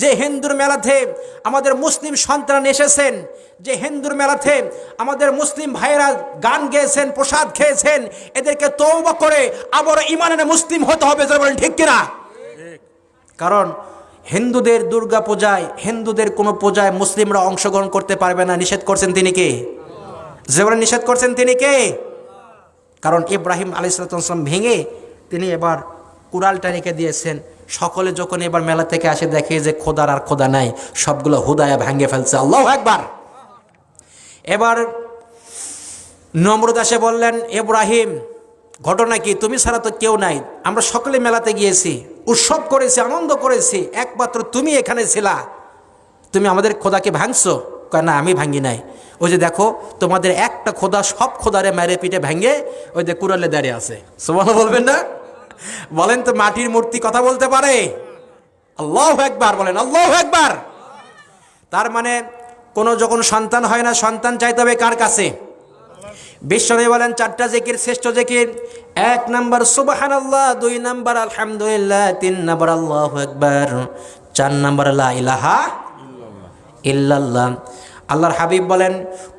যে হিন্দুর মেলাতে আমাদের মুসলিম সন্তান এসেছেন, যে হিন্দুর মেলাতে আমাদের মুসলিম ভাইয়েরা গান গেয়েছেন, প্রসাদ খেয়েছেন, এদেরকে তওবা করে আবার ঈমানের মুসলিম হতে হবে, বলেন ঠিক কিনা? কারণ হিন্দুদের দুর্গা পূজায়, হিন্দুদের কোনো পূজায় মুসলিমরা অংশগ্রহণ করতে পারবে না, নিষেধ করছেন তিনি কে? যে বলেন নিষেধ করছেন তিনি কে? কারণ ইব্রাহিম আলাইহিস সালাম ভেঙে তিনি এবার কুড়ালটা রেখে দিয়েছেন। সকলে যখন এবার মেলা থেকে আসে দেখে যে খোদার আর খোদা নাই, সবগুলো হুদায়া ভাঙে ফেলছে। আল্লাহু আকবার। এবার নমরুদ এসে বললেন, ইব্রাহিম ঘটনা কি? তুমি ছাড়া তো কেউ নাই, আমরা সকলে মেলাতে গিয়েছি, উৎসব করেছি, আনন্দ করেছি, একমাত্র তুমি এখানে ছিলা, তুমি আমাদের খোদাকে ভাঙছো? কয় না, আমি ভাঙি নাই। ওই যে দেখো তোমাদের একটা খোদা সব খোদারে মেরে পিঠে ভেঙে ওই যে কুড়ালে দাঁড়িয়ে আছে। সুবহানাল্লাহ বলবেন না? বলেন তো মাটির মূর্তি কথা বলতে পারে? আল্লাহু আকবার বলেন, আল্লাহু আকবার। তার মানে কোনো যখন সন্তান হয় না, সন্তান চাইতে হবে কার কাছে? বিশ্বনবী বলেন চারটা জিকির শ্রেষ্ঠ জিকির। 1 নাম্বার সুবহানাল্লাহ, 2 নাম্বার আলহামদুলিল্লাহ, 3 নাম্বার আল্লাহু আকবার, 4 নাম্বার লা ইলাহা ইল্লাল্লাহ। আল্লাহর হাবিব বলেন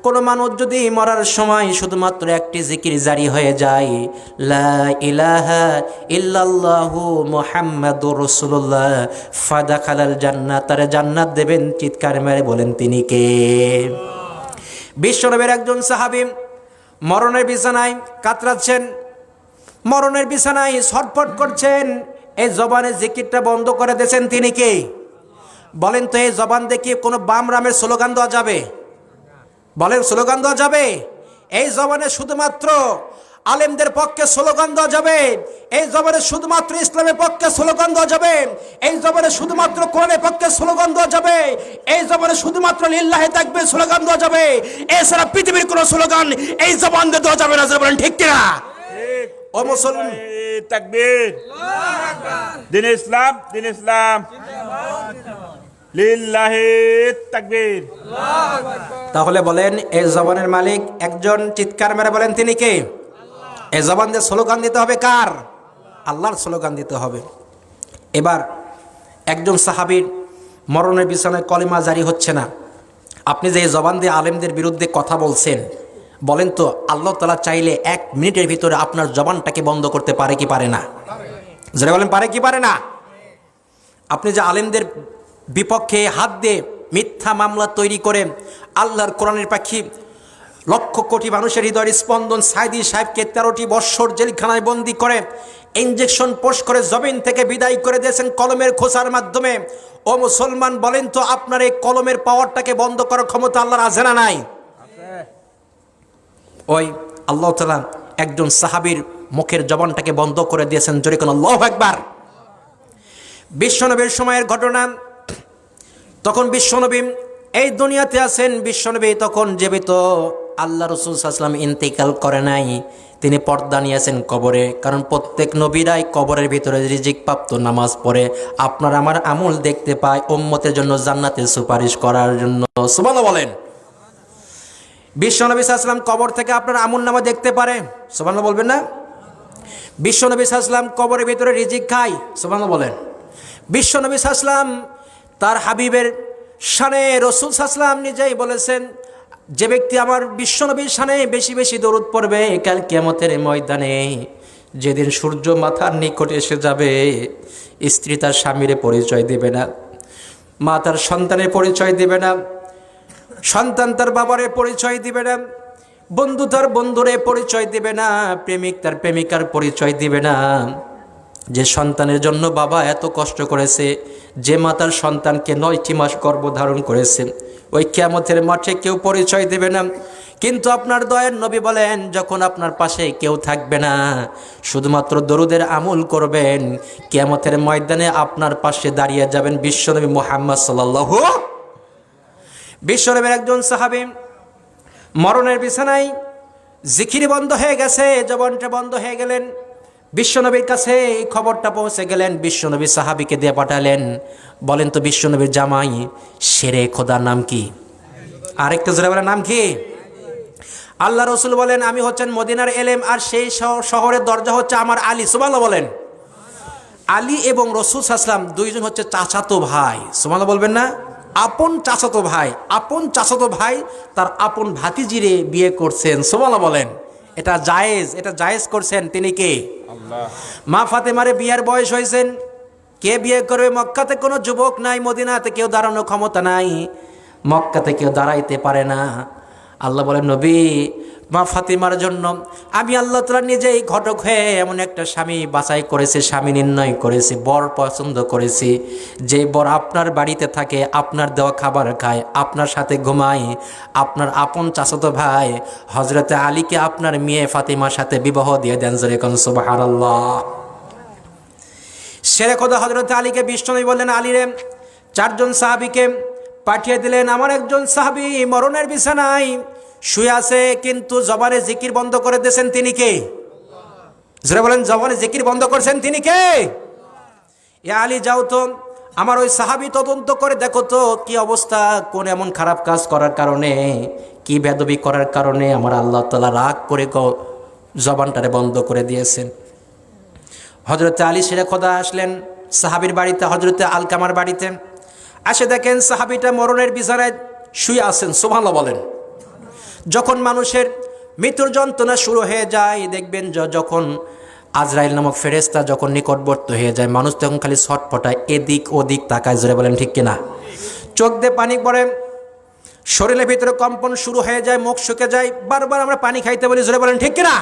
কোন মানুষ যদি মরার সময় শুধুমাত্র একটি জিকির জারি হয়ে যায়, লা ইলাহা ইল্লাল্লাহু মুহাম্মাদুর রাসূলুল্লাহ, ফাদাখালাল জান্নাত, তারে জান্নাত দেবেন। চিৎকার মেরে বলেন তিনি কে? বিশ্বনবীর একজন সাহাবী মরণের বিছানায় কাতরাচ্ছেন, মরণের বিছানায় ছটফট করছেন, এই জবানের জিকিরটা বন্ধ করে দিয়েছেন, তিনি কে? বলেন তো এই জবান দেখে কোনো বাম রামের স্লোগান দেওয়া যাবে? বলেন স্লোগান দেওয়া যাবে? এই জবানে শুধুমাত্র আলেমদের পক্ষে স্লোগান দেওয়া যাবে, এই জবানে শুধুমাত্র ইসলামের পক্ষে স্লোগান দেওয়া যাবে, এই জবানে শুধুমাত্র কোরআনের পক্ষে স্লোগান দেওয়া যাবে, এই জবানে শুধুমাত্র লিল্লাহি তাকবীর স্লোগান দেওয়া যাবে। এছাড়া পৃথিবীর কোনো স্লোগান এই জবান দিয়ে দেওয়া যাবে না। বলেন ঠিক কিনা? ও মুসলমান, তাকবীর, দিন ইসলাম, দিন ইসলাম, লিল্লাহি তাকবীর। তাহলে বলেন এই জবানের মালিক একজন, চিৎকার মেরে বলেন তিনি কে? এই জবান দিয়ে স্লোগান দিতে হবে কার? আল্লাহর স্লোগান দিতে হবে। এবার একজন সাহাবীর মরণের বিছানায় কলিমা জারি হচ্ছে না, আপনি যে এই জবান দিয়ে আলেমদের বিরুদ্ধে কথা বলছেন, বলেন তো আল্লাহ তাআলা চাইলে 1 মিনিটের ভিতরে আপনার জবানটাকে বন্ধ করতে পারে কি পারে না? যারা বলেন পারে কি পারে না? আপনি যে আলেমদের বিপক্ষে হাত দিয়ে মিথ্যা মামলা তৈরি করে আল্লাহর কোরআনের পাখি লক্ষ কোটি মানুষের হৃদয়ের স্পন্দন সাইদি সাহেবকে 13টি বৎসর জেলখানায় বন্দি করে ইঞ্জেকশন পোষ করে জমিন থেকে বিদায় করে দিয়েছেন কলমের খোঁচার মাধ্যমে। ও মুসলমান বলেন তো আপনার এই কলমের পাওয়ারটাকে বন্ধ করার ক্ষমতা আল্লাহর আছে না নাই? ওই আল্লাহ তাআলা একজন সাহাবীর মুখের জবানটাকে বন্ধ করে দিয়েছেন। জোরে কোন আল্লাহু আকবার। বিশ্বনবীর সময়ের ঘটনা, তখন বিশ্বনবী এই দুনিয়াতে আছেন, বিশ্বনবী তখন জীবিত, আল্লাহ রাসূল সাল্লাল্লাহু আলাইহি ওয়াসাল্লাম ইন্তেকাল করে নাই, তিনি পর্দা নিয়েছেন কবরে। কারণ প্রত্যেক নবীরাই কবরের ভিতরে রিজিক প্রাপ্ত নামাজ পড়ে, আপনার আমার আমল দেখতে পায় উম্মতের জন্য জান্নাতে সুপারিশ করার জন্য। সুবহানাল্লাহ বলেন। বিশ্বনবী সাল্লাল্লাহু আলাইহি ওয়াসাল্লাম কবর থেকে আপনার আমলনামা দেখতে পারে, সুবহানাল্লাহ বলবেন না? বিশ্বনবী সাল্লাল্লাহু আলাইহি ওয়াসাল্লাম কবরের ভিতরে রিজিক খায়, সুবহানাল্লাহ বলেন। বিশ্বনবী সাল্লাল্লাহু আলাইহি ওয়াসাল্লাম তার হাবিবের শানে রাসূল সাল্লাল্লাহু আলাইহি ওয়াসাল্লাম নিজেই বলেছেন, যে ব্যক্তি আমার বিশ্বনবীর শানে বেশি বেশি দরুদ পড়বে, কাল কিয়ামতের ময়দানে যেদিন সূর্য মাথার নিকটে এসে যাবে, স্ত্রী তার স্বামীর পরিচয় দেবে না, মা তার সন্তানের পরিচয় দেবে না, সন্তান তার বাবার পরিচয় দিবে না, বন্ধু তার বন্ধুরে পরিচয় দিবে না, প্রেমিক তার প্রেমিকার পরিচয় দিবে না। যে সন্তানের জন্য বাবা এত কষ্ট করেছে, যে মাতার সন্তানকে 9টি মাস গর্ভধারণ করেছে, ওই কিয়ামতের মাঠে কেউ পরিচয় দেবে না। কিন্তু আপনার দয়ার নবী বলেন, যখন আপনার পাশে কেউ থাকবে না, শুধুমাত্র দরুদের আমল করবেন, কিয়ামতের ময়দানে আপনার পাশে দাঁড়িয়ে যাবেন বিশ্বনবী মুহাম্মদ সাল্লাল্লাহু। বিশ্বনবীর একজন সাহাবী মরণের বিছানায়, জিকির বন্ধ হয়ে গেছে, জবানটা বন্ধ হয়ে গেলেন। বিশ্বনবীর কাছে এই খবরটা পৌঁছে গেলেন, বিশ্বনবী সাহাবীকে দিয়ে পাঠালেন, বলেন তো বিশ্বনবীর জামাই শেরে খোদার নাম কি? আরেকটা জোরে বলেন নাম কি? আল্লাহ রসুল বলেন আমি হচ্ছেন মদিনার এলেম, আর সেই শহরের দরজা হচ্ছে আমার আলী। সুবহানাল্লাহ বলেন। আলী এবং রসুল সাল্লাল্লাহু আলাইহি ওয়াসাল্লাম দুইজন হচ্ছে চাচাতো ভাই। সুবহানাল্লাহ বলবেন না? আপন চাচাতো ভাই, আপন চাচাতো ভাই তার আপন ভাতিজিরে বিয়ে করছেন। সুবহানাল্লাহ বলেন। এটা জায়েজ করছেন তিনি কে? আল্লাহ। মা ফাতেমারে বিয়ার বয়স হয়েছেন, কে বিয়ে করবে? মক্কাতে কোনো যুবক নাই, মদিনাতে কেউ দাঁড়ানোর ক্ষমতা নাই, মক্কাতে কেউ দাঁড়াইতে পারে না। আল্লাহ বলেন নবী মা ফাতিমার জন্য আমি আল্লাহ তাআলা নিজেই ঘটক হয়ে এমন একটা স্বামী বাছাই করেছি, স্বামী নির্ণয় করেছি, বর পছন্দ করেছি, যে বর আপনার বাড়িতে থাকে, আপনার দেওয়া খাবার খায়, আপনার সাথে ঘুমায়, আপনার আপন চাচাতো ভাই হযরতে আলীকে আপনার মেয়ে ফাতিমার সাথে বিবাহ দিয়ে দেন। জোরে কোন সুবহানাল্লাহ। শেরে খোদা হযরতে আলীকে বিশ্বনবী বললেন আলীরে, চারজন সাহাবীকে পাঠিয়ে দিলেন। আমার একজন সাহাবী মরণের বিছানায় শুয়ে আছে, কিন্তু জবানে জিকির বন্ধ করে দিয়েছেন, তিনি কে? যারা বলেন জবানে জিকির বন্ধ করছেন তিনি কে? ইয়া আলী যাও তো আমার ওই সাহাবী তদন্ত করে দেখো তো কি অবস্থা, কোন এমন খারাপ কাজ করার কারণে, কি বেদবি করার কারণে আমার আল্লাহ তাআলা রাগ করে জবানটারে বন্ধ করে দিয়েছেন। হযরতে আলী শেরে খোদা আসলেন সাহাবীর বাড়িতে, হযরতে আলকামার বাড়িতে। আসে দেখেন সাহাবীটা মরণের বিছানায় শুয়ে আছেন। সুবহানাল্লাহ বলেন। যখন মানুষের মৃত্যুর যন্ত্রণা শুরু হয়ে যায়, দেখবেন যখন আজরাইল নামক ফেরেশতা যখন নিকটবর্তী হয়ে যায়, মানুষ তখন খালি ছটফটায়, এদিক ওদিক তাকায়। জোরে বলেন ঠিক কিনা? চোখ দিয়ে পানি পড়ে, শরীরের ভিতরে কম্পন শুরু হয়ে যায়, মুখ শুকে যায়। বারবার আমরা পানি খাইতে বলি, জোরে বলেন ঠিক কিনা?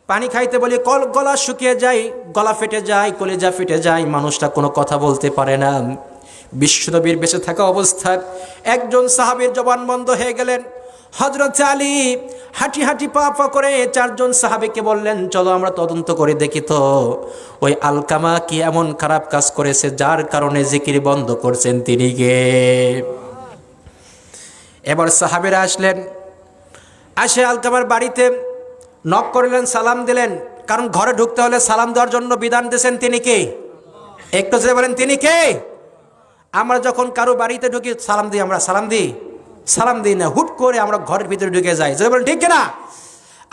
পানি খাইতে বলি, গলা শুকিয়ে যায়, গলা ফেটে যায়, কলিজা ফেটে যায়, মানুষটা কোনো কথা বলতে পারে না। বিশ্বনবীর বেঁচে থাকা অবস্থায় একজন সাহাবীর জবান বন্ধ হয়ে গেলেন। হযরত আলী হাঁটি হাঁটি পা পা করে চারজন সাহাবীকে বললেন চলো আমরা তদন্ত করে দেখি তো ওই আলকামা কি এমন খারাপ কাজ করেছে যার কারণে জিকির বন্ধ করছেন তিনি কে? এবার সাহাবীরা আসলেন, আসে আলকামার বাড়িতে নক করলেন, সালাম দিলেন, কারণ ঘরে ঢুকতে হলে সালাম দেওয়ার জন্য বিধান দিয়েছেন তিনি কে? একটু জোরে বলেন তিনি কে? আমরা যখন কারো বাড়িতে ঢুকি সালাম দিই, আমরা সালাম দিই না, হুট করে আমরা ঘরের ভিতরে ঢুকে যাই। জোরে বলেন ঠিক না?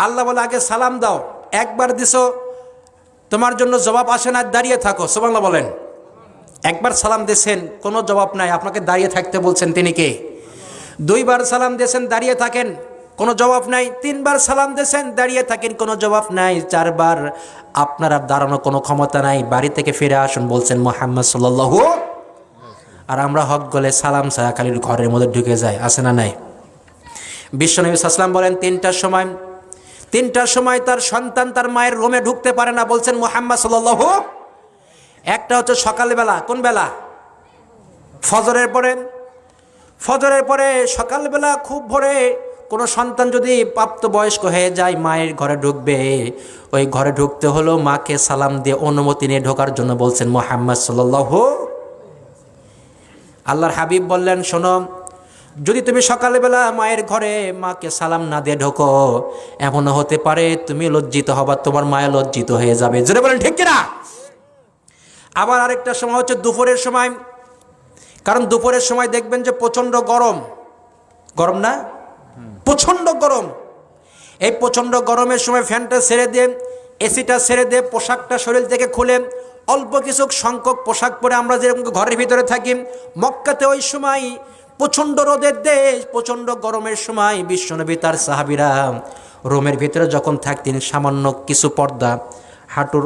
আল্লাহ বলে আগে সালাম দাও, একবার দিছো তোমার জন্য জবাব আসে না, দাঁড়িয়ে থাকো। সুবহানাল্লাহ বলেন। একবার সালাম দিয়েছেন কোনো জবাব নাই, আপনাকে দাঁড়িয়ে থাকতে বলছেন তিনি কে? দুইবার সালাম দিয়েছেন, দাঁড়িয়ে থাকেন, কোনো জবাব নাই। তিনবার সালাম দিয়েছেন, দাঁড়িয়ে থাকেন, কোনো জবাব নাই। চারবার আপনার আর দাঁড়ানো কোনো ক্ষমতা নাই, বাড়ি থেকে ফিরে আসুন বলছেন মুহাম্মদ সাল্লাল্লাহু। আর আমরা হক গলে সালাম ছায়া খালি ঘরের মধ্যে ঢুকে যায়, আছে না নাই? বিশ্বনবী সাল্লাল্লাহু আলাইহি ওয়াসাল্লাম বলেন তিনটার সময় তার সন্তান তার মায়ের রুমে ঢুকতে পারে না, বলছেন মুহাম্মদ সাল্লাল্লাহু। একটা হচ্ছে সকালবেলা, কোন বেলা? ফজরের পরে সকালবেলা খুব ভোরে কোনো সন্তান যদি প্রাপ্তবয়স্ক হয়ে যায় মায়ের ঘরে ঢুকবে, ওই ঘরে ঢুকতে হলো মাকে সালাম দিয়ে অনুমতি নিয়ে ঢোকার জন্য, বলছেন মুহাম্মদ সাল্লাল্লাহু। আল্লাহর হাবিব বললেন শোনো, যদি তুমি সকালবেলা মায়ের ঘরে মাকে সালাম না দিয়ে ঢোকো, এমনও হতে পারে তুমি লজ্জিত হবা, তোমার মায়া লজ্জিত হয়ে যাবে। জোরে বলেন ঠিক কিনা? আবার আরেকটা সময় হচ্ছে দুপুরের সময়, কারণ দুপুরের সময় দেখবেন যে প্রচণ্ড গরম না, প্রচণ্ড গরম। এই প্রচণ্ড গরমের সময় ফ্যানটা ছেড়ে দিয়ে, এসিটা ছেড়ে দিয়ে, পোশাকটা শরীর থেকে খুলে অল্প কিছু সংখ্যক পোশাক পরে আমরা যেরকম ঘরের ভিতরে থাকি, মক্কাতে ওই সময় প্রচণ্ড রোদের দেশ, প্রচণ্ড গরমের সময় বিশ্বনবী তার সাহাবীরা রুমের ভিতরে যখন থাকতেন সামান্য কিছু পর্দা হাঁটুর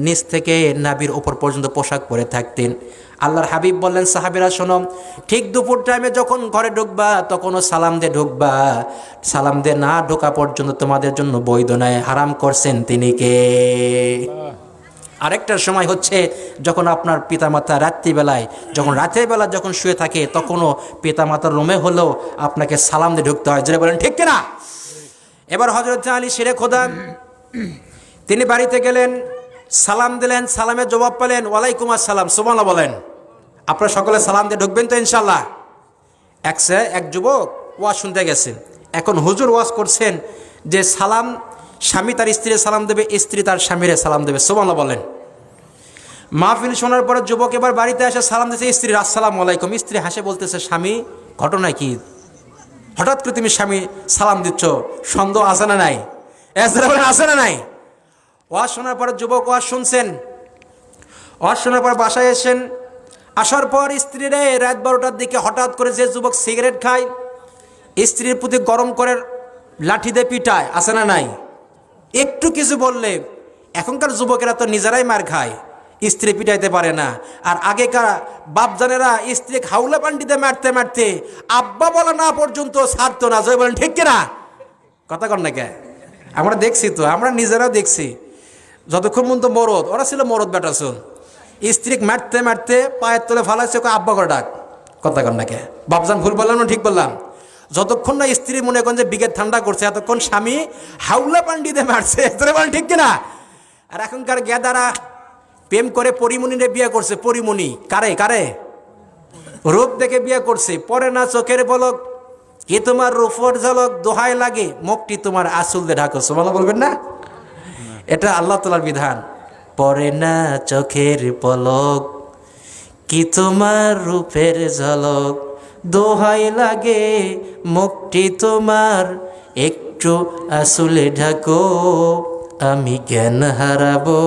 নিচ থেকে নাভির ওপর পর্যন্ত পোশাক পরে থাকতেন। আল্লাহর হাবিব বললেন সাহাবীরা শোনো, ঠিক দুপুর টাইমে যখন ঘরে ঢুকবা তখনও সালাম দিয়ে ঢুকবা, সালাম দিয়ে না ঢোকা পর্যন্ত তোমাদের জন্য বৈধ নয়, হারাম করছেন তিনি কে? আরেকটা সময় হচ্ছে যখন আপনার পিতামাতা রাত্রিবেলায়, যখন রাতের বেলা যখন শুয়ে থাকে, তখনও পিতামাতার রুমে হলেও আপনাকে সালাম দিয়ে ঢুকতে হয়। যেটা বলেন ঠিক কিনা? এবার হযরত আলী শেরে খোদা তিনি বাড়িতে গেলেন, সালাম দিলেন, সালামের জবাব পেলেন ওয়ালাইকুম আসসালাম। সুবহানাল্লাহ বলেন। আপনারা সকলে সালাম দিয়ে ঢুকবেন তো ইনশাল্লাহ? এক যুবক ওয়াজ শুনতে গেছেন, এখন হুজুর ওয়াজ করছেন যে সালাম স্বামী তার স্ত্রীর সালাম দেবে, স্ত্রী তার স্বামীরে সালাম দেবে। সুবহানাল্লাহ বলেন। মাহফিল শোনার পরে যুবক এবার বাড়িতে এসে সালাম দিয়েছে স্ত্রীর, আসসালামু আলাইকুম। স্ত্রী হাসে বলতেছে স্বামী ঘটনা কি? হঠাৎ করে তুমি স্বামী সালাম দিচ্ছ, সন্দেহ আছে না নাই? আছে না নাই? ওয়াজ শোনার পর যুবক ওয়াজ শুনছেন, ওয়াজ শোনার পর বাসায় এসেছেন, আসার পর স্ত্রীর রাত 12টার দিকে হঠাৎ করে যে যুবক সিগারেট খায়, স্ত্রীর প্রতি গরম করে লাঠি দিয়ে পিটায়, আছে না নাই? একটু কিছু বললে, এখনকার যুবকেরা তো নিজেরাই মার খায়, স্ত্রী পিটাইতে পারে না। আর আগেকার বাপজানেরা স্ত্রী হাউলা পান্ডিতে মারতে মারতে আব্বা বলা না পর্যন্ত ছাড়তো না। জয় বলেন ঠিক কিনা? কথা কর না কে? আমরা দেখছি তো, আমরা নিজেরাও দেখছি। যতক্ষণ পর্যন্ত মরদ, ওরা ছিল মরদ বেটা শুন, স্ত্রী মারতে মারতে পায়ের তলে ফালাইছে, আব্বা করে ডাক। কথা কর না কে? বাপজান ভুল বললাম না ঠিক বললাম? যতক্ষণ না স্ত্রী মনে করেন যে বিকেট ঠান্ডা করছে, এতক্ষণ স্বামী হাউলা পান্ডিতে মারছে। বলেন ঠিক কিনা? আর এখনকার গেদারা প্রেম করে পরিমণিরে বিয়ে করছে। পরিমণি কারে কারে? রূপ দেখে বিয়ে করছে। পরে না চোখের পলক, কি তোমার রূপর ঝলক, দোহাই লাগে মুখটি তোমার আসল দিয়ে ঢাকো। সুবহানাল্লাহ বলবেন না? এটা আল্লাহ তাআলার বিধান। পরে না চোখের পলক, কি তোমার রূপের ঝলক, দোহাই লাগে মুখটি তোমার একটু আসলে ঢাকো। আমি জ্ঞান হারাবো,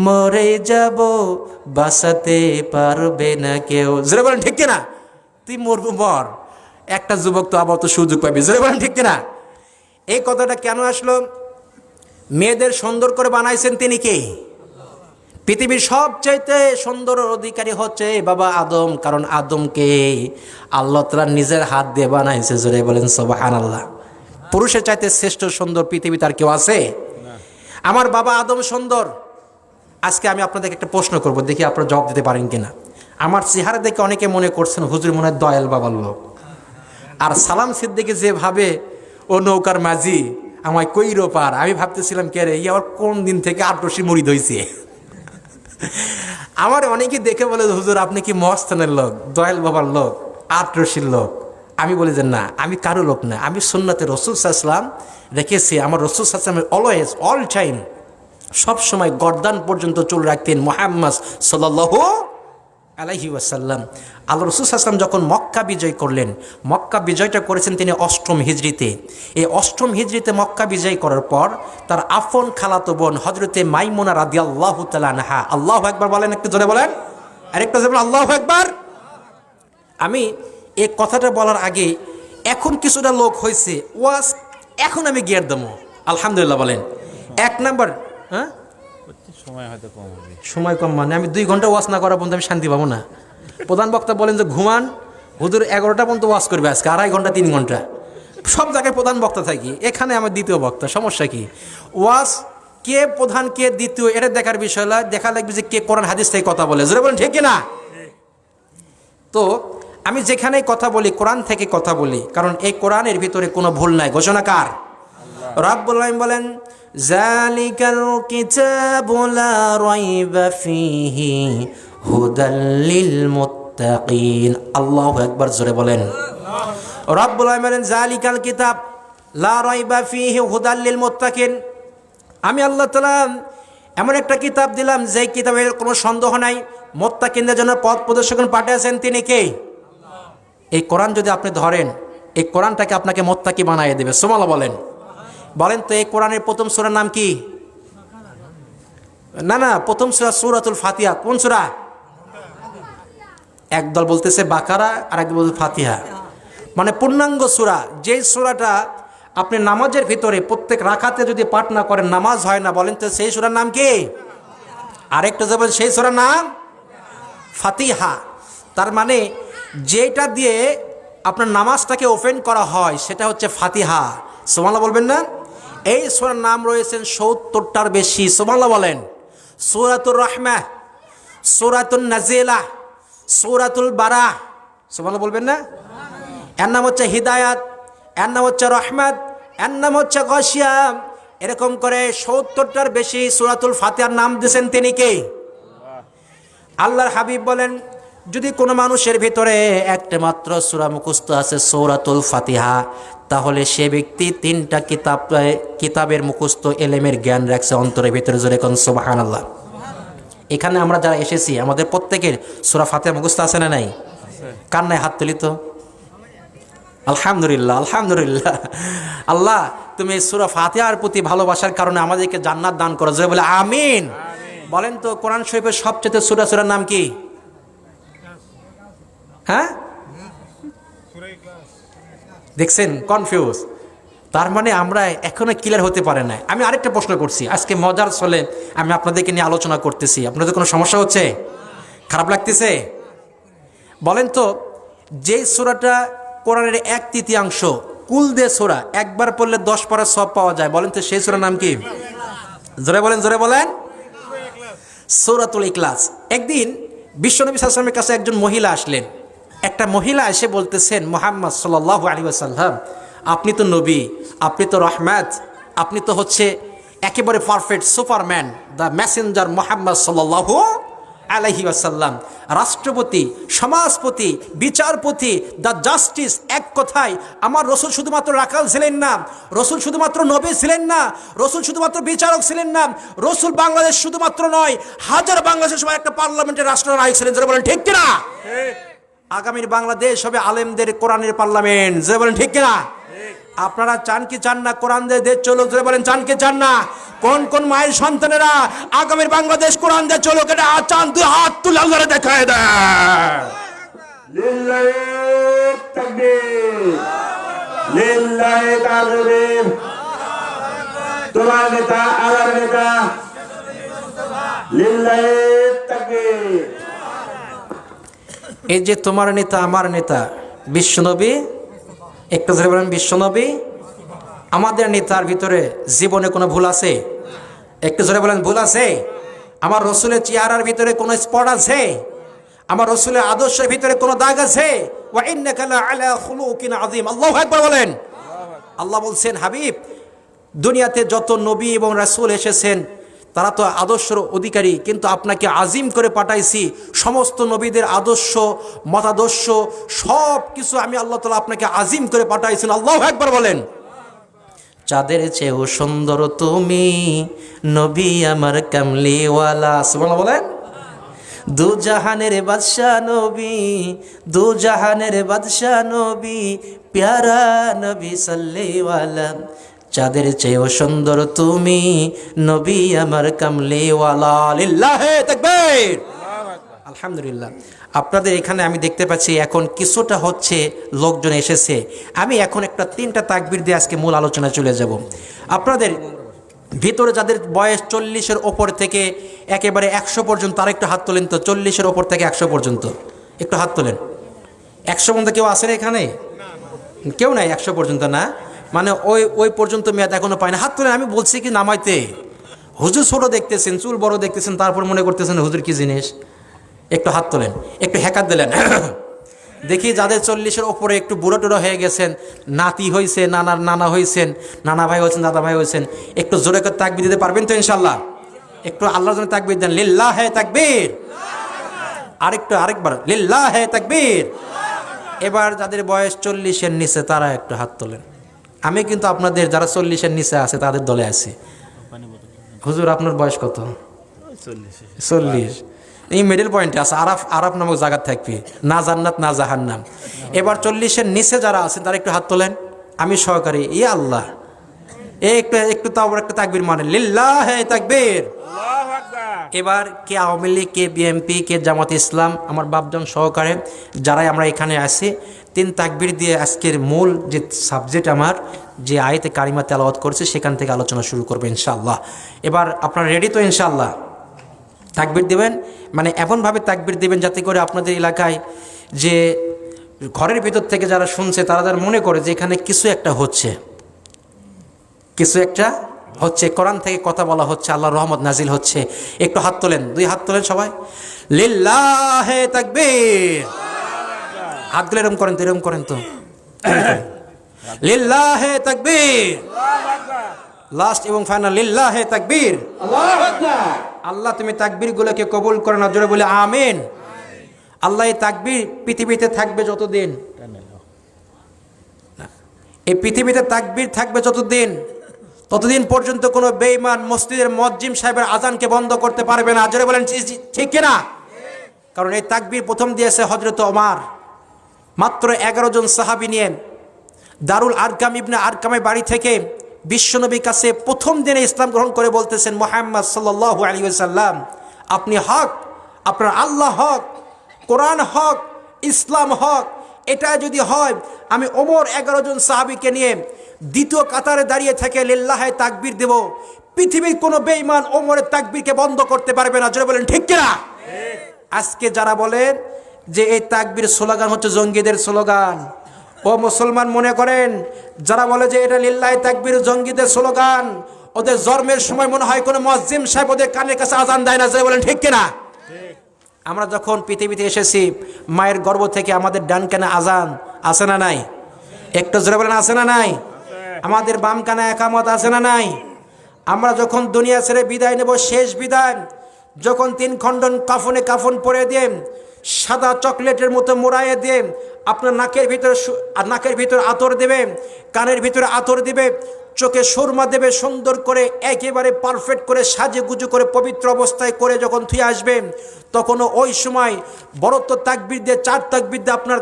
মরে যাব, বাঁচাতে পারবে না কেউ। জোরে বলেন ঠিক কিনা? তুই মরবো মর, একটা যুবক তো আবার তো সুযোগ পাবি। জোরে বলেন ঠিক কিনা? এই কথাটা কেন আসলো? মেয়েদের সুন্দর করে বানাইছেন তিনি কে? পৃথিবীর সবচাইতে সুন্দর অধিকারী হচ্ছে বাবা আদম, কারণ আদমকে আল্লাহ তাআলা নিজের হাত দিয়ে বানাইছে। জোরে বলেন সুবহানাল্লাহ। পুরুষের চাইতে শ্রেষ্ঠ সুন্দর পৃথিবীতে আর কেউ আছে? আমার বাবা আদম সুন্দর। আজকে আমি আপনাদেরকে একটা প্রশ্ন করব, দেখি আপনারা জবাব দিতে পারেন কিনা। আমার চেহারা দেখে অনেকে মনে করছেন হুজুর মনে হয় দয়াল বাবার লোক। আর সালাম সিদ্দিকী যেভাবে ও নৌকার মাঝি আমায় কইরো পার, আমি ভাবতেছিলাম কে রে, আবার কোন দিন থেকে আটরশি মুড়ি ধইছে। আমার অনেকে দেখে বলে হুজুর আপনি কি মহস্থানের লোক, দয়াল বাবার লোক, আটরশির লোক। আমি বলি যে না, আমি কারো লোক না, আমি সুন্নতে রাসূল সাল্লাল্লাহু আলাইহি ওয়াসাল্লাম রেখেছি। আমার রাসূল সাল্লাল্লাহু আলাইহি ওয়াসাল্লাম অলওয়েজ অল টাইম সব সময় গর্দান পর্যন্ত চুল রাখতেন মুহাম্মদ সাল্লাল্লাহু আলাইহি ওয়াসাল্লাম। আল্লাহ রাসূল সাল্লাল্লাহু আলাইহি ওয়াসাল্লাম যখন মক্কা বিজয় করলেন, মক্কা বিজয়টা করেছেন তিনি 8ম হিজরিতে। এই 8ম হিজরিতে মক্কা বিজয় করার পর তার আপন খালাতো বোন হযরতে মাইমুনা রাদিয়াল্লাহু তাআলা আনহা, আল্লাহু আকবার বলেন, একটু জোরে বলেন, আরেকটু জোরে বলেন আল্লাহু আকবার। আমি এই কথাটা বলার আগে এখন কিছুটা লোক হয়েছে ওয়াজ, এখন আমি গিয়ার দেবো আলহামদুলিল্লাহ বলেন। 1 নাম্বার, হ্যাঁ সময় হয়তো কম হবে। সময় কম মানে আমি 2 ঘন্টা ওয়াজ না করা পর্যন্ত আমি শান্তি পাবো না। প্রধান বক্তা বলেন যে ঘুমান, হুজুর 11টা পর্যন্ত ওয়াজ করবে আজকে, 2.5 ঘন্টা 3 ঘন্টা সব জায়গায় প্রধান বক্তা থাকি, এখানে আমার দ্বিতীয় বক্তা। সমস্যা কি? ওয়াজ কে প্রধান কে দ্বিতীয় এটা দেখার বিষয় না, দেখা লাগবে যে কে কোরআন হাদিস থেকে কথা বলে। জোরে বলেন ঠিক কিনা? তো আমি যেখানে কথা বলি কোরআন থেকে কথা বলি, কারণ এই কোরআনের ভিতরে কোনো ভুল নাই। ঘোষণা কার? রব্বুল আলামিন বলেন যালিকাল কিতাবু লা রাইবা ফীহি হুদাল লিল মুত্তাকিন। আল্লাহু আকবার, জোরে বলেন। রব্বুল আলামিন বলেন যালিকাল কিতাব লা রাইবা ফীহি হুদাল লিল মুত্তাকিন। আমি আল্লাহ তাআলা এমন একটা কিতাব দিলাম যে কিতাবের কোনো সন্দেহ নাই, মুত্তাকিনদের জন্য পথ প্রদর্শক পাঠিয়েছেন তিনি কে? এই কোরআন যদি আপনি ধরেন, এই কোরআনটাকে আপনাকে মুত্তাকি বানিয়ে দেবে। সুবহানাল্লাহ বলেন। বলেন তো এই কোরআনের প্রথম সূরার নাম কি? না না, প্রথম সূরা সূরাতুল ফাতিহা। কোন সূরা? একদল বলতেছে বাকারা, আর একদল বলতেছে ফাতিহা, মানে পূর্ণাঙ্গ সূরা। যেই সূরাটা আপনি নামাজের ভিতরে প্রত্যেক রাকাতে যদি পাঠ না করেন নামাজ হয় না। বলেন তো সেই সূরার নাম কি? আরেকটা যাবেন, সেই সূরার নাম ফাতিহা। তার মানে যেটা দিয়ে আপনার নামাজটাকে ওপেন করা হয় সেটা হচ্ছে ফাতিহা। সুবহানাল্লাহ বলবেন না? এই সূরার নাম রয়েছেন 70টার বেশি। সুবহানাল্লাহ বলেন। সূরাতুর রাহমাহ, সূরাতুন নাজিলাহ, সূরাতুল বারাহ। সুবহানাল্লাহ বলবেন না? এর নাম হচ্ছে হিদায়াত, এর নাম হচ্ছে রহমত, এর নাম হচ্ছে গাশিয়া। এরকম করে 70টার বেশি সূরাতুল ফাতিহার নাম দিয়েছেন তিনি কে? আল্লাহর হাবিব বলেন যদি কোনো মানুষের ভিতরে একটা মাত্র সূরা মুখস্থ আছে সূরাতুল ফাতিহা, তাহলে সে ব্যক্তি 3টা কিতাবের মুখস্থ এলেমের জ্ঞান রাখছে অন্তরের ভিতরে। জোরে কোন সুবহানাল্লাহ। এখানে আমরা যারা এসেছি আমাদের প্রত্যেকের সূরা ফাতিহা মুখস্থ আছে না নাই? কার নাই হাত তুলি তো। আলহামদুলিল্লাহ, আলহামদুলিল্লাহ। আল্লাহ তুমি এই সূরা ফাতিহার প্রতি ভালোবাসার কারণে আমাদেরকে জান্নাত দান করো, জোরে বলে আমিন। বলেন তো কোরআন শরীফের সবচেয়ে সূরার নাম কি? হ্যাঁ, দেখছেন কনফিউজ। তার মানে আমরা এখনো ক্লিয়ার হতে পারে না। আমি আরেকটা প্রশ্ন করছি, আজকে মজার ছলে আমি আপনাদেরকে নিয়ে আলোচনা করতেছি, আপনাদের কোনো সমস্যা হচ্ছে, খারাপ লাগতেছে? বলেন তো যে সূরাটা কোরআনের 1/3 কুল দে সূরা, একবার পড়লে 10 পারা সব পাওয়া যায়, বলেন তো সেই সূরার নাম কি? জোরে বলেন, জোরে বলেন। সূরাতুল ইখলাস। একদিন বিশ্বনবী সাল্লাল্লাহু আলাইহি ওয়াসাল্লামের কাছে একজন মহিলা আসলেন। একটা মহিলা এসে বলতেছেন, মুহাম্মদ সাল্লাল্লাহু আলাইহি ওয়াসাল্লাম, আপনি তো নবী, আপনি তো রহমত, আপনি তো হচ্ছে একেবারে perfect Superman, the Messenger Muhammad সাল্লাল্লাহু আলাইহি ওয়াসাল্লাম, রাষ্ট্রপতি, সমাজপতি, বিচারপতি, দ্য জাস্টিস। এক কথায় আমার রসুল শুধুমাত্র রাখাল ছিলেন না, রসুল শুধুমাত্র নবী ছিলেন না, রসুল শুধুমাত্র বিচারক ছিলেন না, রসুল বাংলাদেশ শুধুমাত্র নয়, হাজার বাংলাদেশের সময় একটা পার্লামেন্টের রাষ্ট্রনায়ক ছিলেন, যারা বলেন ঠিক কিনা? আগামীর বাংলাদেশ হবে আলেমদের কোরআনের পার্লামেন্ট, যারা বলেন ঠিক কিনা? আপনারা চান কি চান না কোরআন দিয়ে দেশ চলুক, যারা বলেন চান কি চান না? কোন কোন মায়ের সন্তানেরা আগামীর বাংলাদেশ কোরআন দিয়ে চলুক, এটা চান? দুই হাত তুলে আল্লাহরে দেখায় দেয়। লিল্লাহি তাকবীর, লিল্লাহি তাকবীর। তোমার নেতা আমার নেতা, লিল্লাহি তাকবীর। এই যে তোমার নেতা আমার নেতা বিশ্বনবী, একটু ধরে বলেন বিশ্বনবী। আমাদের নেতার ভিতরে জীবনে কোনো ভুল আছে? একটু ধরে বলেন ভুল আছে? আমার রসুলের চেহারার ভিতরে কোনো স্পট আছে? আমার রসুলের আদর্শের ভিতরে কোনো দাগ আছে? ওয়া ইন্নাকা লাআলা খুলুকিন আযীম। আল্লাহু আকবার বলেন। আল্লাহ বলছেন, হাবিব, দুনিয়াতে যত নবী এবং রাসূল এসেছেন তারা তো আদর্শের অধিকারী, কিন্তু আপনাকে আজিম করে পাঠাইছি। সমস্ত নবীদের আদর্শ, মতাদর্শ সব কিছু আমি আল্লাহ তাআলা আপনাকে আজিম করে পাঠাইছেন। আল্লাহু আকবার বলেন। চাঁদের চেয়েও সুন্দর তুমি নবী আমার কামলিওয়ালা, সুবহানাল্লাহ বলেন। দু জাহানের বাদশাহ নবী, দু জাহানের বাদশাহ নবী, প্যারা নবী সাল্লিওয়ালা। চাঁদের চেয়েও সুন্দর তুমি নবী আমার কামলিওয়ালা। লিল্লাহি তাকবীর। আলহামদুলিল্লাহ। আপনাদের এখানে আমি দেখতে পাচ্ছি এখন কিছুটা হচ্ছে লোকজন এসেছে। আমি এখন একটা 3টা তাকবীর দিয়ে আজকে মূল আলোচনায় চলে যাব। আপনাদের ভিতরে যাদের বয়স 40-এর ওপর থেকে একেবারে 100 পর্যন্ত, তারা একটু হাত তোলেন তো। 40-এর ওপর থেকে 100 পর্যন্ত একটু হাত তোলেন। 100 পর্যন্ত কেউ আসেন এখানে? কেউ নাই 100 পর্যন্ত না, মানে ওই পর্যন্ত মেয়াদ এখনো পায় না। হাত তোলেন। আমি বলছি কি নামাইতে? হুজুর ছোট দেখতেছেন, চুল বড় দেখতেছেন, তারপর মনে করতেছেন হুজুর কি জিনিস। একটু হাত তোলেন, একটু হেকাত দিলেন। দেখি যাদের 40-এর ওপরে একটু বুড়ো টুড়ো হয়ে গেছেন, নাতি হয়েছে, নানা হয়েছেন, নানা ভাই হয়েছেন, দাদা ভাই হয়েছেন, একটু জোরে করে তাকবীর দিতে পারবেন তো ইনশাল্লাহ? একটু আল্লাহর জন্য তাকবীর দেন। লিল্লাহি তাকবীর। আরেকবার লিল্লাহি তাকবীর। এবার যাদের বয়স 40-এর নিচে তারা একটু হাত তোলেন। আমি কিন্তু আপনাদের যারা 40-এর নিচে আছে তাদের দলে আছি। হুজুর আপনার বয়স কত? 40। এই মিডল পয়েন্টে আছে, আরাফ নামক জায়গা থাকবে, না জান্নাত না জাহান্নাম। এবার 40-এর নিচে যারা আছেন তারা একটু হাত তোলেন, আমি সহকারী। ইয়া আল্লাহ, একটু তাও একটা তাকবীর মানেন। লিল্লাহি তাকবীর। এবার কে আওয়ামী লীগ, কে বিএনপি, কে জামাত ইসলাম, আমার বাপজন সহকারে যারাই আমরা এখানে আছি, 3 তাকবীর দিয়ে আজকের মূল যে সাবজেক্ট, আমার যে আয়াতে কারিমা তেলাওয়াত করছে সেখান থেকে আলোচনা শুরু করবো ইনশাআল্লাহ। এবার আপনারা রেডি তো ইনশাআল্লাহ? তাকবীর দিবেন, মানে এমনভাবে তাকবীর দিবেন যাতে করে আপনাদের এলাকায় যে ঘরের ভিতর থেকে যারা শুনছে তারা যারা মনে করে যে এখানে কিছু একটা হচ্ছে, কিছু একটা হচ্ছে, কোরআন থেকে কথা বলা হচ্ছে, আল্লাহর রহমত নাজিল হচ্ছে। একটু হাত তোলেন, 2 হাত তোলেন সবাই। লিল্লাহি তাকবীর। হাতগুলো এরকম করেন তো, এরকম করেন তো। লিল্লাহি তাকবীর। লাস্ট এবং ফাইনাল লিল্লাহি তাকবীর। আল্লাহু আকবার। আল্লাহ তুমি তাকবীরগুলোকে কবুল করে না, জোরে বলে আমিন। আল্লাহ এই তাকবীর পৃথিবীতে থাকবে যতদিন, এই পৃথিবীতে তাকবীর থাকবে যতদিন, ততদিন পর্যন্ত কোনো বেঈমান মসজিদের মুয়াজ্জিম সাহেবের আজানকে বন্ধ করতে পারবে না। জোরে বলেন ঠিক কিনা? কারণ এই তাকবীর প্রথম দিয়েছে হযরত ওমর, মাত্র 11 জন সাহাবী নিয়ে দারুল আরকাম ইবনে আরকামের বাড়ি থেকে বিশ্বনবীর কাছে প্রথম দিনে ইসলাম গ্রহণ করে বলতেছেন, মুহাম্মদ সাল্লাল্লাহু আলাইহি ওয়াসাল্লাম, আপনি হক, আপনার আল্লাহ হক, কোরআন হক, ইসলাম হক। এটা যদি হয়, আমি ওমর 11 জন সাহাবীকে নিয়ে দ্বিতীয় কাতারে দাঁড়িয়ে থেকে লিল্লাহে তাকবীর দেব। পৃথিবীর কোনো বেঈমান ওমরের তাকবীরকে বন্ধ করতে পারবে না। জোরে বলেন ঠিক কিনা? আজকে যারা বলেন যে এই তাকবীর স্লোগান হচ্ছে জঙ্গিদের স্লোগান, ও মুসলমান মনে করেন, যারা বলে যে এটা লিল্লাহে তাকবীর জঙ্গিদের স্লোগান, ওদের জন্মের সময় মনে হয় কোনো মুয়াজ্জিম সাহেব ওদের কানের কাছে আজান দেয় না। জোরে বলেন ঠিক কিনা? আমরা যখন পৃথিবীতে এসেছি, মায়ের গর্ভ থেকে আমাদের ডান কানে আজান আছে না নাই? একটু জোরে বলেন আছে না নাই? আমাদের বাম কানে একামত আছে না নাই? আমরা যখন দুনিয়া ছেড়ে বিদায় নেব, শেষ বিদায়, যখন 3 খণ্ডন কাফনে কাফন পরে দিয়ে সাদা চকলেটের মতো মোড়াইয়ে দিয়ে আপনার নাকের ভিতর আতর দেবে, কানের ভিতরে আতর দিবে, চোখে সুরমা দেবে, সুন্দর করে একেবারে পারফেক্ট করে সাজে গুজু করে পবিত্র অবস্থায় করে যখন থুয়ে আসবে, তখনও ওই সময় বড়ত্ব তাকবীর দিয়ে 4 তাকবীর দিয়ে আপনার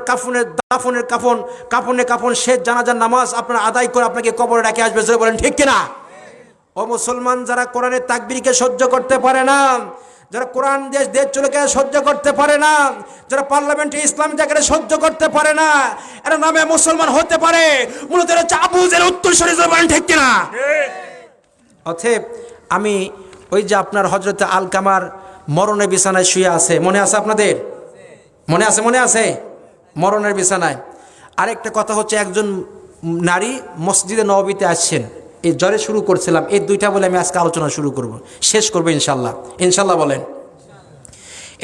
কাফনে কাফন শেষ জানাজার নামাজ আপনার আদায় করে আপনাকে কবরে রেখে আসবে। জোরে বলেন ঠিক কিনা? ও মুসলমান, যারা কোরআনের তাকবীরকে সহ্য করতে পারে না, যারা কোরআন দেশ চলে গেলে সহ্য করতে পারে না, যারা পার্লামেন্টে ইসলাম জায়গায় সহ্য করতে পারে না, এরা নামে মুসলমান হতে পারে, মূলত এরা আবু জেহেলের উত্তরসূরি। বলেন ঠিক কিনা? অতএব আমি ওই যে আপনার হযরত আলকামার মরণের বিছানায় শুয়ে আছে, মনে আছে আপনাদের? মনে আছে মরণের বিছানায়। আরেকটা কথা হচ্ছে, একজন নারী মসজিদে নববীতে আসছেন, এই জ্বরে শুরু করছিলাম, এই 2টা বলে আমি আজকে আলোচনা শুরু করব, শেষ করবো ইনশাল্লাহ বলেন।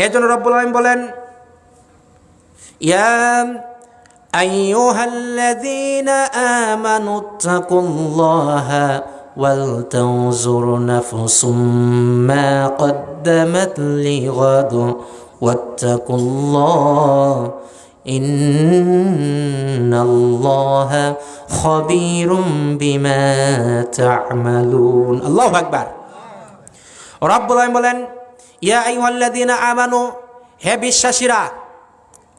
এই জন্য রব্বুল আলামিন বলেন, ইয়া আইয়ুহাল্লাযীনা আমানুত্তাকুল্লাহা ওয়াল তানজুর নাফসুম মা কদ্দামাত লিগাদ ওয়াত্তাকুল্লাহ ইন্নাল্লাহা খবীরুম বিমা তা'মালুন। আল্লাহু আকবার। রব্বুল আলামিন বলেন, ইয়া আইয়ুহাল্লাযীনা আমানু, হে বিশ্বাসীরা,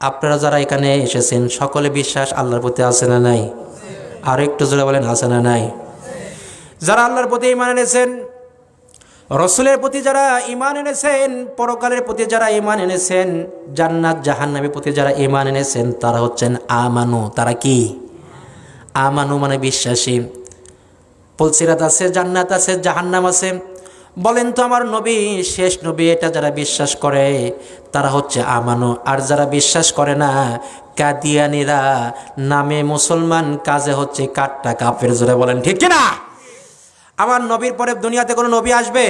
আপনারা যারা এখানে এসেছেন সকলে বিশ্বাস আল্লাহর প্রতি আছে না নাই? আর একটু জোরে বলেন আছে না নাই? যারা আল্লাহর প্রতি ঈমান এনেছেন, রসুলের প্রতি যারা ঈমান এনেছেন, পরকালের প্রতি যারা ঈমান এনেছেন, জান্নাত জাহান্নামের প্রতি যারা ঈমান এনেছেন, তারা হচ্ছেন আমানু। তারা কি? আমানু মানে বিশ্বাসী। পুলসিরাত আছে, জান্নাত আছে, জাহান্নাম আছে। বলেন তো আমার নবী শেষ নবী, এটা যারা বিশ্বাস করে তারা হচ্ছে আমানু। আর যারা বিশ্বাস করে না, কাদিয়ানীরা, নামে মুসলমান কাজে হচ্ছে কাট্টা কাফের। জোরে বলেন ঠিক কিনা? আমার নবীর পরে দুনিয়াতে কোনো নবী আসবে?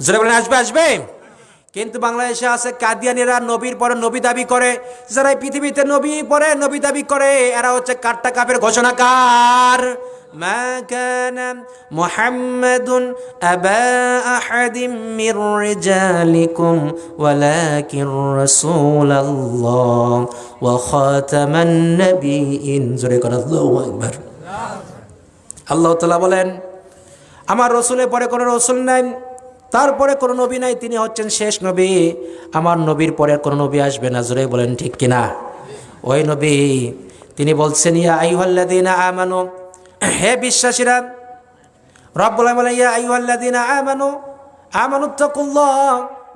জোরে বলেন আসবে? কিন্তু বাংলাদেশে আছে কাদিয়ানীরা, নবীর পরে নবী দাবি করে। যারা এই পৃথিবীতে নবী পরে নবী দাবি করে, এরা হচ্ছে কাট্টা কাফের ঘোষণাকার। মা কানা মুহাম্মাদুন আবা আহাদিম মির রিজালিকুম ওয়ালাকিন রাসূলুল্লাহ ওয়া খাতামান নাবিয়িন। জোরে করে আল্লাহু আকবার। আল্লাহ তাআলা বলেন, আমার রসুলের পরে কোনো রসুল নাই, তারপরে কোনো নবী নাই, তিনি হচ্ছেন শেষ নবী। আমার নবীর পরে কোনো নবী আসবে না। জোরে বলেন ঠিক কিনা? ওই নবী তিনি বলছেন, ইয়া আইয়ুহাল্লাযীনা আমানু, হে বিশ্বাসীরা। রব্বুল আলামিন বলেন, ইয়া আইয়ুহাল্লাযীনা আমানুত্তাকুল্লাহ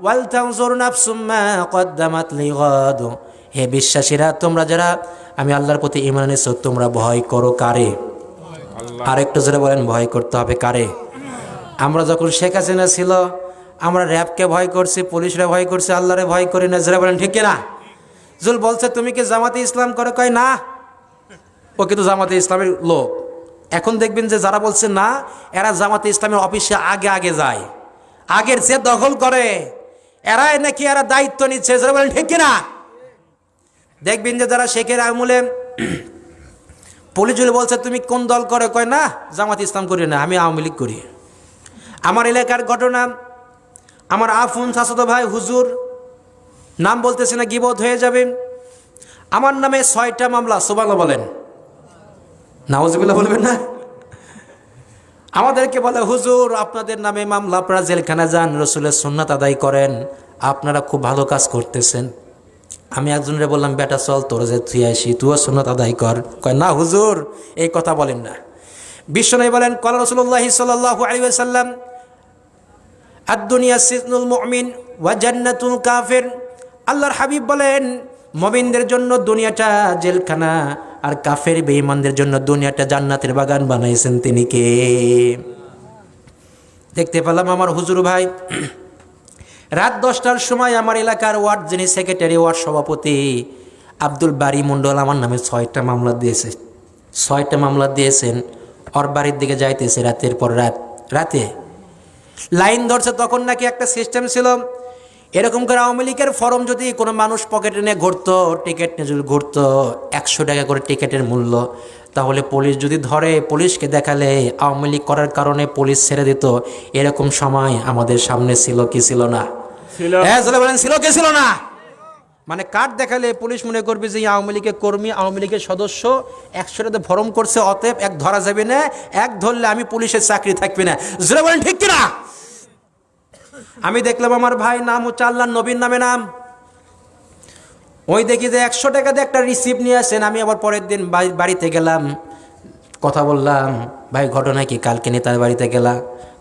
ওয়াল তানজুর নাফসুম মা কদ্দামাত লিগাদ। হে বিশ্বাসীরা, তোমরা যারা আমি আল্লাহর প্রতি ঈমান এনেছো, তোমরা ভয় করো কারে? আরেকটু জোরে বলেন, ভয় করতে হবে কারে? আমরা যখন শেখ হাসিনা ছিল, আমরা র্যাবকে ভয় করছি, পুলিশরা ভয় করছি, আল্লাহরে ভয় করি না। জোরে বলেন ঠিক কিনা? জুল বলছে, তুমি কি জামাতে ইসলাম করে? কয় না, ও কিন্তু জামাতে ইসলামের লোক। এখন দেখবেন যে যারা বলছে না, এরা জামাতে ইসলামের অফিসে আগে যায়, আগের চেয়ে দখল করে, এরাই নাকি এরা দায়িত্ব নিচ্ছে। জোরে বলেন ঠিক কিনা? দেখবেন যে যারা শেখের আমলে পুলিশ বলছে, তুমি কোন দল করে? কয় না, জামাত ইসলাম করি না, আমি আওয়ামী লীগ করি। আমার এলাকার ঘটনা, আমার আফুন চাচাতো ভাই হুজুর, নাম বলতেছে না, গীবত হয়ে যাবে, আমার নামে 6টা মামলা। সুবহানাল্লাহ বলেন, নাউজুবিল্লাহ বলবেন না? আমাদেরকে বলে, হুজুর আপনাদের নামে মামলা, আপনারা জেলখানা যান, রসুলের সুন্নাত আদায় করেন, আপনারা খুব ভালো কাজ করতেছেন। আমি একজনের বললাম, বেটা চল তোর যে তুই আসি, তুইও সুন্নত আদায় কর। কয় না হুজুর, এই কথা বলেন না। বিশ্বনবী বলেন, ক্বালা রাসূলুল্লাহ সাল্লাল্লাহু আলাইহি ওয়াসাল্লাম, আদ-দুনিয়া সিজনুল মুমিন ওয়া জান্নাতুল কাফির। আল্লাহর হাবিব বলেন, মুমিনদের জন্য দুনিয়াটা জেলখানা, আর কাফের বেঈমানদের জন্য দুনিয়াটা জান্নাতের বাগান বানাইছেন তিনি কে? দেখতে পেলাম আমার হুজুর ভাই, রাত 10টার সময় আমার এলাকার ওয়ার্ড যিনি সেক্রেটারি, ওয়ার্ড সভাপতি আব্দুল বারী মণ্ডল আমার নামে 6টা মামলা দিয়েছে। 6টা মামলা দিয়েছেন। ওর বাড়ির দিকে যাইতেছে রাতের পর রাতে লাইন ধরছে। তখন নাকি একটা সিস্টেম ছিল, এরকম করে আওয়ামী লীগের ফরম যদি কোনো মানুষ পকেটে নিয়ে ঘুরতো, টিকিট নিয়ে যদি ঘুরতো, 100 টাকা করে টিকিটের মূল্য, তাহলে পুলিশ যদি ধরে, পুলিশকে দেখালে আওয়ামী লীগ করার কারণে পুলিশ ছেড়ে দিত। এরকম সময় আমাদের সামনে ছিল কি ছিল না? হ্যাঁ বলেন, ছিল কি ছিল না? মানে কার্ড দেখালে পুলিশ মনে করবে যে আওয়ামী লীগের কর্মী, আওয়ামী লীগের সদস্য, 100 টাকা ফরম করছে, অতএব এক ধরা যাবে না, এক ধরলে আমি পুলিশের চাকরি থাকবে না। জোরে বলেন ঠিক কিনা? আমি দেখলাম আমার ভাই নাম হচ্ছে আল্লাহর নবীর নামে নাম, ওই দেখি যে 100 টাকা দিয়ে একটা রিসিপ্ট নিয়ে আসেন। আমি আবার পরের দিন বাড়িতে গেলাম, কথা বললাম, ভাই ঘটনা কি? কালকে নেতার বাড়িতে গেলা?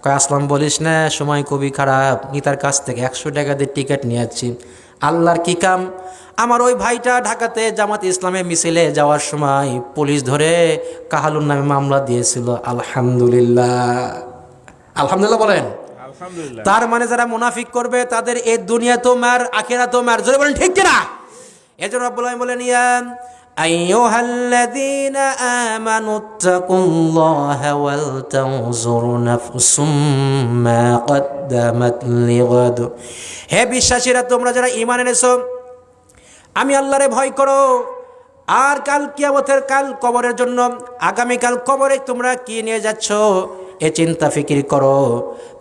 কয় আসলাম, বলিস না, সময় খুবই খারাপ, নেতার কাছ থেকে 100 টাকা দিয়ে টিকিট নিয়ে যাচ্ছি। আল্লাহর কি কাম, আমার ওই ভাইটা ঢাকাতে জামাত ইসলামের মিছিলে যাওয়ার সময় পুলিশ ধরে কাহালুর নামে মামলা দিয়েছিল। আলহামদুলিল্লাহ, আলহামদুলিল্লাহ বলেন। আলহামদুলিল্লাহ। তার মানে যারা মুনাফিক করবে তাদের এই দুনিয়া তো মার, আখিরাত তো মার। জোরে বলেন ঠিক কিনা? এজন্য রব্বুল আলামিন বলেন, ইয়া আইয়ুহাল্লাযীনা আমানুত্তাকুল্লাহা ওয়াল তানজুর নাফসুম মা কদ্দামাত লিগাদ। হে বিশ্বাসীরা, তোমরা যারা ঈমান এনেছো, আমি আল্লাহরে ভয় করো, আর কাল কিয়ামতের কাল কবরের জন্য, আগামীকাল কবরে তোমরা কি নিয়ে যাচ্ছ এ চিন্তা ফিকির করো,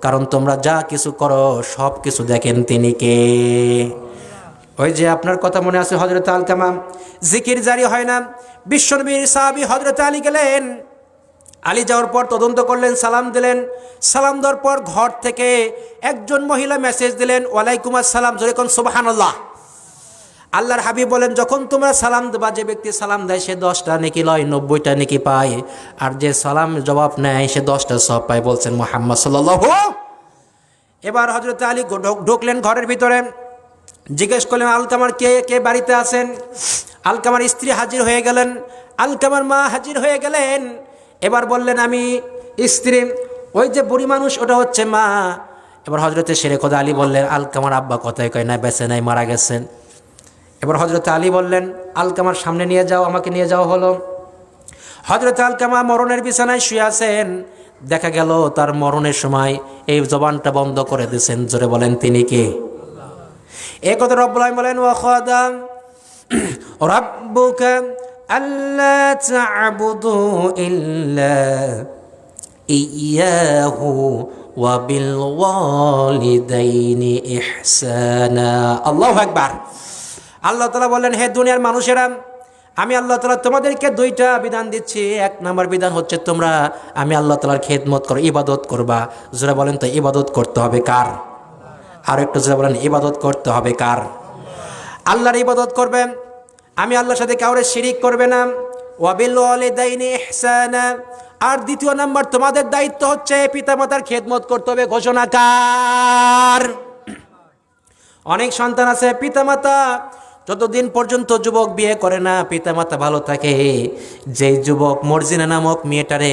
কারণ তোমরা যা কিছু করো সব কিছু দেখেন তিনি কে? ওই যে আপনার কথা মনে আছে, হযরত আলকামা, জিকির জারি হয় না, বিশ্বনবীর সাহাবী হযরত আলী গেলেন, আলী যাওয়ার পর তদন্ত করলেন, সালাম দিলেন, সালাম দেওয়ার পর ঘর থেকে একজন মহিলা মেসেজ দিলেন, ওয়ালাইকুম আসসালাম, জোরে কোন সুবহানাল্লাহ। আল্লাহর হাবিব বলেন, যখন তোমরা সালাম দেবা, যে ব্যক্তি সালাম দেয় সে 10টা নেকি লয়, 90টা নেকি পায়, আর যে সালাম জবাব নেয় সে 10টা সওয়াব পায়, বলছেন মুহাম্মদ সাল্লাল্লাহু। এবার হযরত আলী ঢুকলেন ঘরের ভিতরে, জিজ্ঞেস করলেন, আলকামার কে কে বাড়িতে আছেন? আলকামার স্ত্রী হাজির হয়ে গেলেন, আলকামার মা হাজির হয়ে গেলেন। এবার বললেন, আমি স্ত্রী, ওই যে বুড়ি মানুষ ওটা হচ্ছে মা। এবার হযরতে শেরে খোদা আলী বললেন, আলকামার আব্বা কথায় কয় না, বেঁচে নাই, মারা গেছেন। এবার হযরত আলী বললেন, আলকামার সামনে নিয়ে যাও, আমাকে নিয়ে যাওয়া হলো। হযরত আলকামা মরণের বিছানায় শুয়ে আছেন। দেখা গেল তার মরণের সময় এই জবানটা বন্ধ করে দিয়েছেন। জোরে বলেন তিনি কে? এই কথা রব্বুল আলামিন বলেন, ওয়া খাদা রাব্বুকা আল্লা তা'বুদু ইল্লা ইয়াহু ওয়া বিল ওয়ালিদাইনি ইহসানা। আল্লাহু আকবার। আল্লাহ তাআলা বলেন, হে দুনিয়ার মানুষেরা, আমি আল্লাহ তাআলা তোমাদেরকে 2টা বিধান দিচ্ছি। 1 নম্বর বিধান হচ্ছে তোমরা আমি আল্লাহ তাআলার খেদমত করো, ইবাদত করবা। যারা বলেন তো ইবাদত করতে হবে কার? আর একটু যারা বলেন ইবাদত করতে হবে কার? আল্লাহর ইবাদত করবেন, আমি আল্লাহর সাথে কাউরে শিরিক করবে না। ওয়া বিল ওয়ালিদাইনি ইহসানা। আর 2 নম্বর তোমাদের দায়িত্ব হচ্ছে পিতামাতার খেদমত করতে হবে। ঘোষণা কার? অনেক সন্তান আছে, পিতামাতা যতদিন পর্যন্ত যুবক বিয়ে করে না পিতামাতা ভালো থাকে। যেই যুবক মর্জিনা নামক মেয়েটারে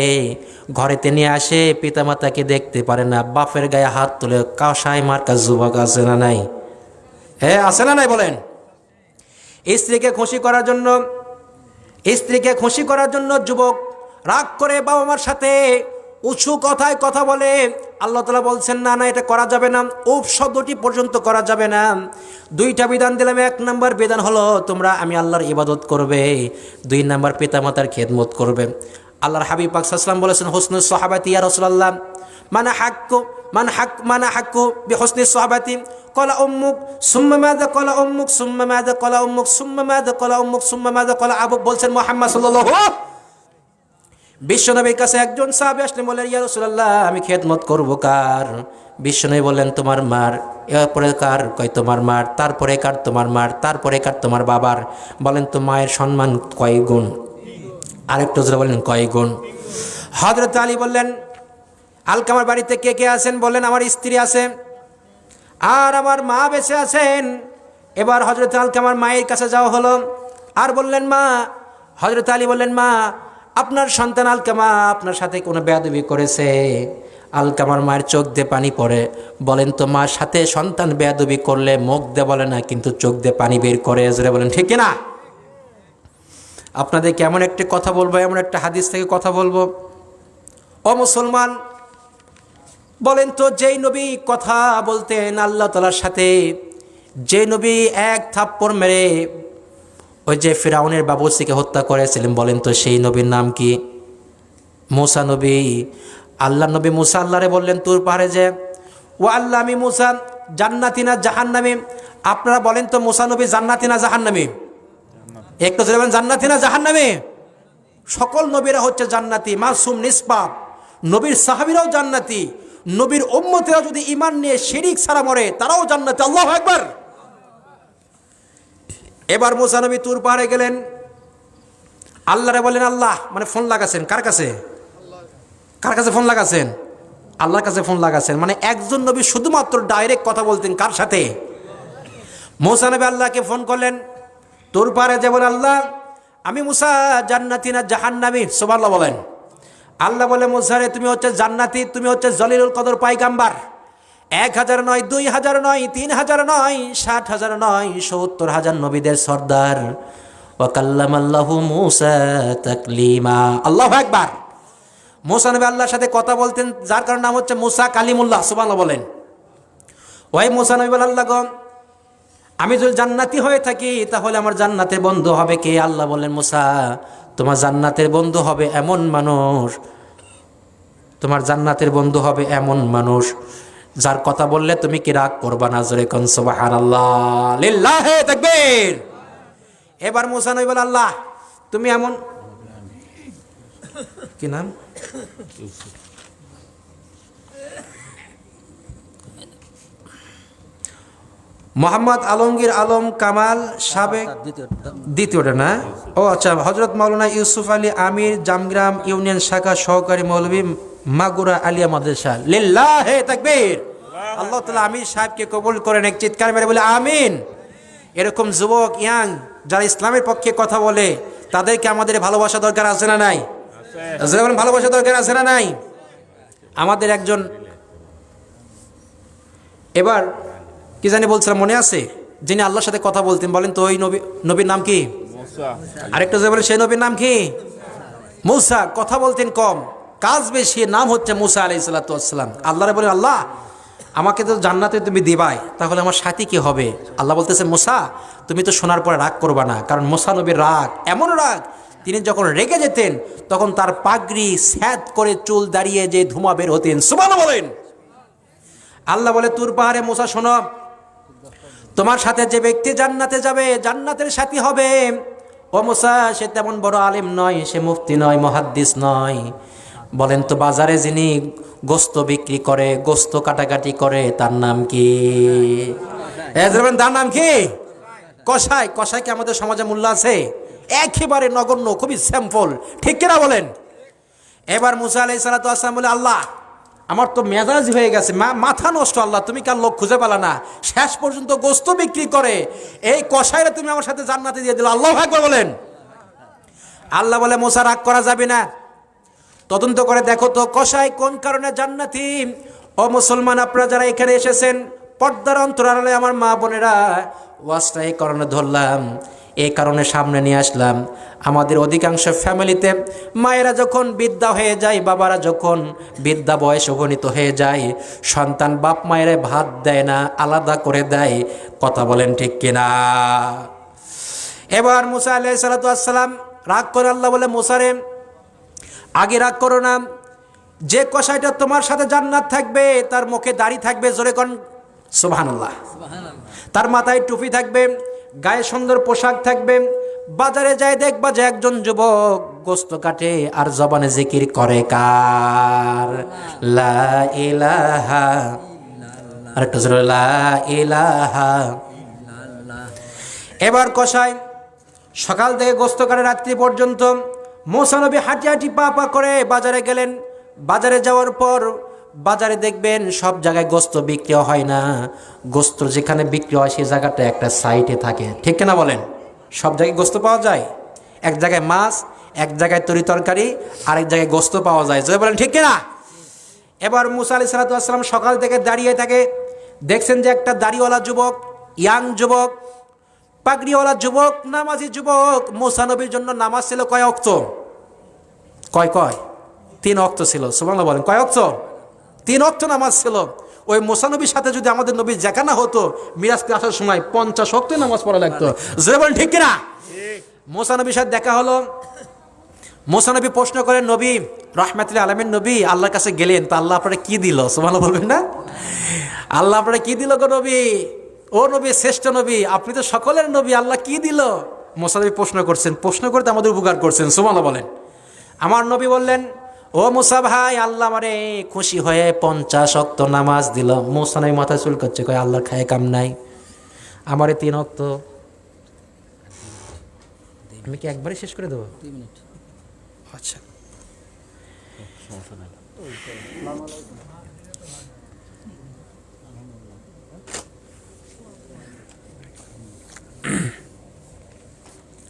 ঘরেতে নিয়ে আসে, পিতামাতাকে দেখতে পারে না, বাপের গায়ে হাত তুলে কাসাই মার্কা যুবক আছে না নাই? হ্যাঁ আছে না নাই বলেন? স্ত্রীকে খুশি করার জন্য যুবক রাগ করে বাবা মার সাথে উঁচু কথায় কথা বলে। আল্লাহ তাআলা বলছেন, না না, এটা করা যাবে না, উফ শব্দটি পর্যন্ত করা যাবে না। 2টা বিধান দিলাম। 1 নম্বর বিধান হলো তোমরা আমি আল্লাহর ইবাদত করবে। 2 নম্বর পিতামাতার খেদমত করবে। আল্লাহর হাবিব পাক সাল্লাল্লাহু আলাইহি ওয়াসাল্লাম বলেছেন, হুসনুস সাহাবাতি ইয়া রাসূলুল্লাহ, মান হাক্কু বিহুসনি সাহাবাতি ক্বালা উম্মুক সুম্মা মাযা ক্বালা উম্মুক সুম্মা মাযা ক্বালা উম্মুক সুম্মা মাযা ক্বালা উম্মুক সুম্মা মাযা ক্বালা আবুক। বলছেন মুহাম্মদ সাল্লাল্লাহু। বিশ্বনবীর কাছে একজন সাহাবী আসলেন, বললেন ইয়া রাসূলুল্লাহ আমি খেদমত করব কার? বিশ্বনবী বললেন তোমার মার। এরপরে কার? কয় তোমার মার। তারপরে কার? তোমার মার। তারপরে কার? তোমার বাবার। বলেন তো মায়ের সম্মান কয় গুণ? আরেকটু জোরে বললেন কয় গুণ? হযরত আলী বললেন আলকামার বাড়িতে কে কে আছেন? বললেন আমার স্ত্রী আছে আর আমার মা বেঁচে আছেন। এবার হযরত আলকামার মায়ের কাছে যাওয়া হলো আর বললেন মা। হযরত আলী বললেন মা আপনার সন্তান আলকামা আপনার সাথে কোনো বেয়াদবি করেছে? আলকামার মায়ের চোখ দিয়ে পানি পড়ে। বলেন তো মার সাথে সন্তান বেয়াদবি করলে মুখ দিয়ে বলে না কিন্তু চোখ দিয়ে পানি বের করে। জোরে বলেন ঠিক কিনা? আপনাদেরকে এমন একটি কথা বলবো, এমন একটা হাদিস থেকে কথা বলবো। ও মুসলমান, বলেন তো যেই নবী কথা বলতেন আল্লাহ তাআলার সাথে, যে নবী এক থাপ্পড় মেরে ওই যে ফিরাউনের বাবুর্চিকে হত্যা করেছিলেন, বলেন তো সেই নবীর নাম কি? মুসা নবী। আল্লাহ নবী মুসা আল্লাহরে বললেন তুর পাহাড়ে যে ও আল্লাহ আমি মুসা জান্নাতি না জাহান্নামী? আপনারা বলেন তো মুসা নবী জান্নাতি না জাহান্নামী? একটু জোরে বলেন জান্নাতি না জাহান্নামী? সকল নবীরা হচ্ছে জান্নাতি, মাসুম নিষ্পাপ। নবীর সাহাবীরাও জান্নাতি, নবীর উম্মতেরা যদি ঈমান নিয়ে শিরিক ছাড়া মরে তারাও জান্নাতি। আল্লাহু আকবার। এবার মুসা নবী তুর পাহাড়ে গেলেন, আল্লাহরে বলেন আল্লাহ, মানে ফোন লাগাছেন কার কাছে? কার কাছে ফোন লাগাছেন? আল্লাহর কাছে ফোন লাগাছেন। মানে একজন নবী শুধুমাত্র ডাইরেক্ট কথা বলতেন কার সাথে? মুসা নবী আল্লাহকে ফোন করলেন তুর পাহাড়ে যে বলেন আল্লাহ আমি মুসা জান্নাতি না জাহান্নামী? সুবহানাল্লাহ বলেন। আল্লাহ বলে মুসা রে তুমি হচ্ছে জান্নাতি, তুমি হচ্ছে জলিলুল কদর পয়গাম্বার। 1000 নয়, 2000 নয়, 3000 নয়, 60,000 নয়, 70,000 নবীদের সর্দার। ওয়া কাল্লামাল্লাহু মুসা তাকলিমা। আল্লাহু আকবার। মুসা নবী আল্লাহর সাথে কথা বলতেন, যার কারণ নাম হচ্ছে মুসা কালিমুল্লাহ। সুবহানাল্লাহ বলেন। ওই মুসা নবী বলেন আল্লাহ গো আমি যদি জান্নাতি হয়ে থাকি তাহলে আমার জান্নাতের বন্ধু হবে কে? আল্লাহ বললেন মুসা তোমার জান্নাতের বন্ধু হবে এমন মানুষ, তোমার জান্নাতের বন্ধু হবে এমন মানুষ যার কথা বললে তুমি কি রাগ করবা না? জোরে কোন সুবহানাল্লাহ, লিল্লাহি তাকবীর। এবার মুসা নবী বলেন আল্লাহ তুমি এমন, কি নাম? মোহাম্মদ আলমগীর আলম কামাল সাবেক, দ্বিতীয়টা না? ও আচ্ছা। হযরত মাওলানা ইউসুফ আলী আমির জামগ্রাম ইউনিয়ন শাখা সহকারী মৌলভী মাগুরা আলিয়া মাদ্রাসা। লিল্লাহি তাকবীর। আল্লাহ তাআলা আমির সাহেবকে কবুল করেন। এক চিৎকার মেরে বলে আমিন। এরকম যুবক ইয়াং যারা ইসলামের পক্ষে কথা বলে তাদেরকে আমাদের ভালোবাসা দরকার আছে না নাই? ভালোবাসা দরকার আছে না নাই? আমাদের একজন এবার কি জানি বলছিলাম মনে আছে, যিনি আল্লাহর সাথে কথা বলতেন, বলেন তো ওই নবীর নাম কি? আরেকটা যে বলেন সেই নবীর নাম কি? মুসা। কথা বলতেন কম, কাজ বেশি, নাম হচ্ছে মুসা আলাইহিস সালাতু ওয়াস সালাম। আল্লাহরে বলেন আল্লাহ আমাকে তো জান্নাতে তুমি দিবাই, তাহলে আমার সাথী কি হবে? আল্লাহ বলতেছেন মুসা তুমি তো শোনার পরে রাগ করবা না, কারণ মুসা নবীর রাগ এমন রাগ তিনি যখন রেগে যেতেন তখন তার পাগড়ি স্যাদ করে চুল দাঁড়িয়ে যে ধুমা বের হতেন। সুবহানাল্লাহ বলেন। আল্লাহ বলে তুর পাহাড়ে মুসা শোনো, তোমার সাথে যে ব্যক্তি জান্নাতে যাবে জান্নাতের সাথী হবে। ও মুসা সে তেমন বড় আলেম নয়, সে মুফতি নয়, মুহাদ্দিস নয়। বলেন তো বাজারে যিনি গোস্ত বিক্রি করে, গোস্ত কাটাকাটি করে, তার নাম কি? তার নাম কি? কসাই। কসাই কি আমাদের সমাজে মূল্য আছে? একেবারে নগণ্য, খুবই স্যাম্পল, ঠিক কিনা বলেন? এবার মুসা আলাইহিস সালাতু ওয়াস সালাম বলে আল্লাহ আমার তো মেজাজ হয়ে গেছে, মাথা নষ্ট, আল্লাহ তুমি কার লোক খুঁজে পেলা না, শেষ পর্যন্ত গোস্ত বিক্রি করে এই কসাইরা তুমি আমার সাথে জান্নাতে দিয়ে দিল। আল্লাহু আকবার বলেন। আল্লাহ বলে মুসা রাগ করা যাবে না, তদন্ত করে দেখো তো কসাই কোন কারণে জান্নাতি। ও মুসলমান আপনারা যারা এখানে এসেছেন পর্দার অন্তরালে আমার মা বোনেরা, ওয়াজটা এই কারণে ধরলাম, এই কারণে সামনে নিয়ে আসলাম। আমাদের অধিকাংশ ফ্যামিলিতে মায়েরা যখন বৃদ্ধা হয়ে যায়, বাবারা যখন বৃদ্ধা বয়স উপনীত হয়ে যায়, সন্তান বাপ মায়ের ভাত দেয় না, আলাদা করে দেয়। কথা বলেন ঠিক কিনা? এবার মুসা আলাইহিস সালাতু ওয়াস সালাম রাগ করে আল্লাহ বলে মুসারে আগে রাগ করো না, যে কসাইটা তোমার সাথে জান্নাত থাকবে তার মুখে দাড়ি থাকবে, জোরে কোন সুবহানাল্লাহ। তার মাথায় টুপি থাকবে, গায়ে সুন্দর পোশাক থাকবে, বাজারে যায় দেখবা যে একজন যুবক গোস্ত কাটে আর জবানে জিকির করে কার? লা ইলাহা, আরেকটা জোরে লা ইলাহা। এবার কসাই সকাল থেকে গোস্ত কাটে রাত্রি পর্যন্ত। মুসা নবী হাঁটি হাঁটি পা পা করে বাজারে গেলেন। বাজারে যাওয়ার পর বাজারে দেখবেন সব জায়গায় গোস্ত বিক্রি হয় না। গোস্ত যেখানে বিক্রি হয় সেই জায়গাটা একটা সাইটে থাকে, ঠিক কিনা বলেন? সব জায়গায় গোস্ত পাওয়া যায়? এক জায়গায় মাছ, এক জায়গায় তরি তরকারি, আরেক জায়গায় গোস্ত পাওয়া যায়, যদি বলেন ঠিক কিনা? এবার মুসা আলাইহিস সালাতু ওয়াস সালাম সকাল থেকে দাঁড়িয়ে থাকে, দেখছেন যে একটা দাড়িওয়ালা যুবক, ইয়াং যুবক, পাগড়িওয়ালা যুবক, নামাজি যুবক। মুসা নবীর জন্য নামাজ ছিল কয় ওয়াক্ত? কয় 3 ওয়াক্ত ছিল। সুবহানাল্লাহ বলেন, কয় ওয়াক্ত? 3 ওয়াক্ত নামাজ ছিল। ওই মুসা নবীর সাথে যদি আমাদের নবী যেখানে হতো মিরাজকে আসার সময় 50 ওয়াক্ত নামাজ পড়া লাগতো, যদি বলেন ঠিক কিনা? মুসা নবীর সাথে দেখা হলো। মুসা নবী প্রশ্ন করেন, নবী রাহমাতুল আলামিন নবী আল্লাহর কাছে গেলেন, তো আল্লাহ আপনারা কি দিল? সুবহানাল্লাহ বলবেন না? আল্লাহ আপনারা কি দিল গো নবী? ও নবী, শ্রেষ্ঠ নবী, আপনি তো সকলের নবী, আল্লাহ কি দিল? মুসা নবী প্রশ্ন করছেন, প্রশ্ন করতে আমাদের উপকার করছেন। সুবহানাল্লাহ বলেন। আমার নবী বললেন, ও মুসা ভাই, আল্লাহ আমারে খুশি হয়ে 50 ওয়াক্ত নামাজ দিল। মুসা নবী মাথা চুল করছে, কয় আল্লাহর খায় কাম নাই, আমারে 3 ওয়াক্ত। আমি কি একবারই শেষ করে দেবো? 2 মিনিট। আচ্ছা,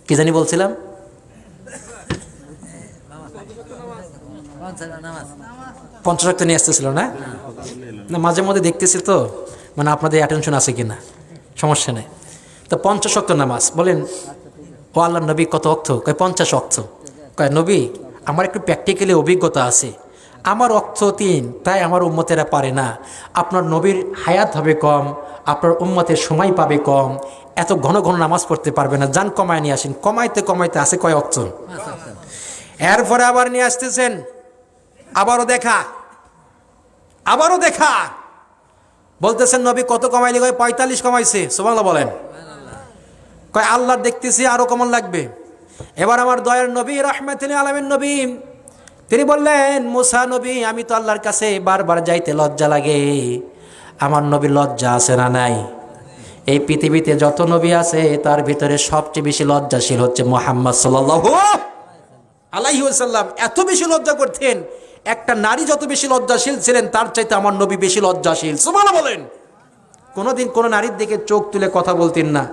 কি জানি বলছিলাম? 50 ওয়াক্ত নিয়ে আসতেছিল না? না, মাঝে মধ্যে দেখতেছি তো, মানে আপনাদের অ্যাটেনশন আছে কিনা, সমস্যা নেই। তো 50 ওয়াক্ত নামাজ বলেন। ও আল্লাহ নবী কত ওয়াক্ত? কয় 50 ওয়াক্ত। কয় নবী আমার একটু প্র্যাকটিক্যালি অভিজ্ঞতা আছে, আমার ওয়াক্ত 3, তাই আমার উম্মতেরা পারে না। আপনার নবীর হায়াত হবে কম, আপনার উম্মতের সময় পাবে কম, এত ঘন ঘন নামাজ পড়তে পারবে না, যান কমায় নিয়ে আসেন। কমাইতে কমাইতে আসে কয় ওয়াক্ত? এরপরে আবার নিয়ে আসতেছেন, আবারও দেখা, আবারও দেখা। বলতেছেন নবী কত কমাইলি? কয় 45 কমাইছে। সুবহানাল্লাহ বলেন। কয় আল্লাহ দেখতেছি আরো কমন লাগবে। এবার আমার দয়ার নবী রাহমাতুল আলামিন নবী তিনি বললেন, মুসা নবী আমি তো আল্লাহর কাছে বারবার যাইতে লজ্জা লাগে, আমার নবীর লজ্জা আছে না নাই? এই পৃথিবীতে যত নবী আছে তার ভিতরে সবচেয়ে বেশি লজ্জাশীল হচ্ছে মুহাম্মদ সাল্লাল্লাহু আলাইহি ওয়াসাল্লাম। এত বেশি লজ্জা করতেন, একটা নারী যত বেশি লজ্জাশীল ছিলেন তার চাইতে আমার নবী বেশি লজ্জাশীল। সুবহানাল্লাহ বলেন। কোনোদিন কোনো নারীর দিকে চোখ তুলে কথা বলতেন না,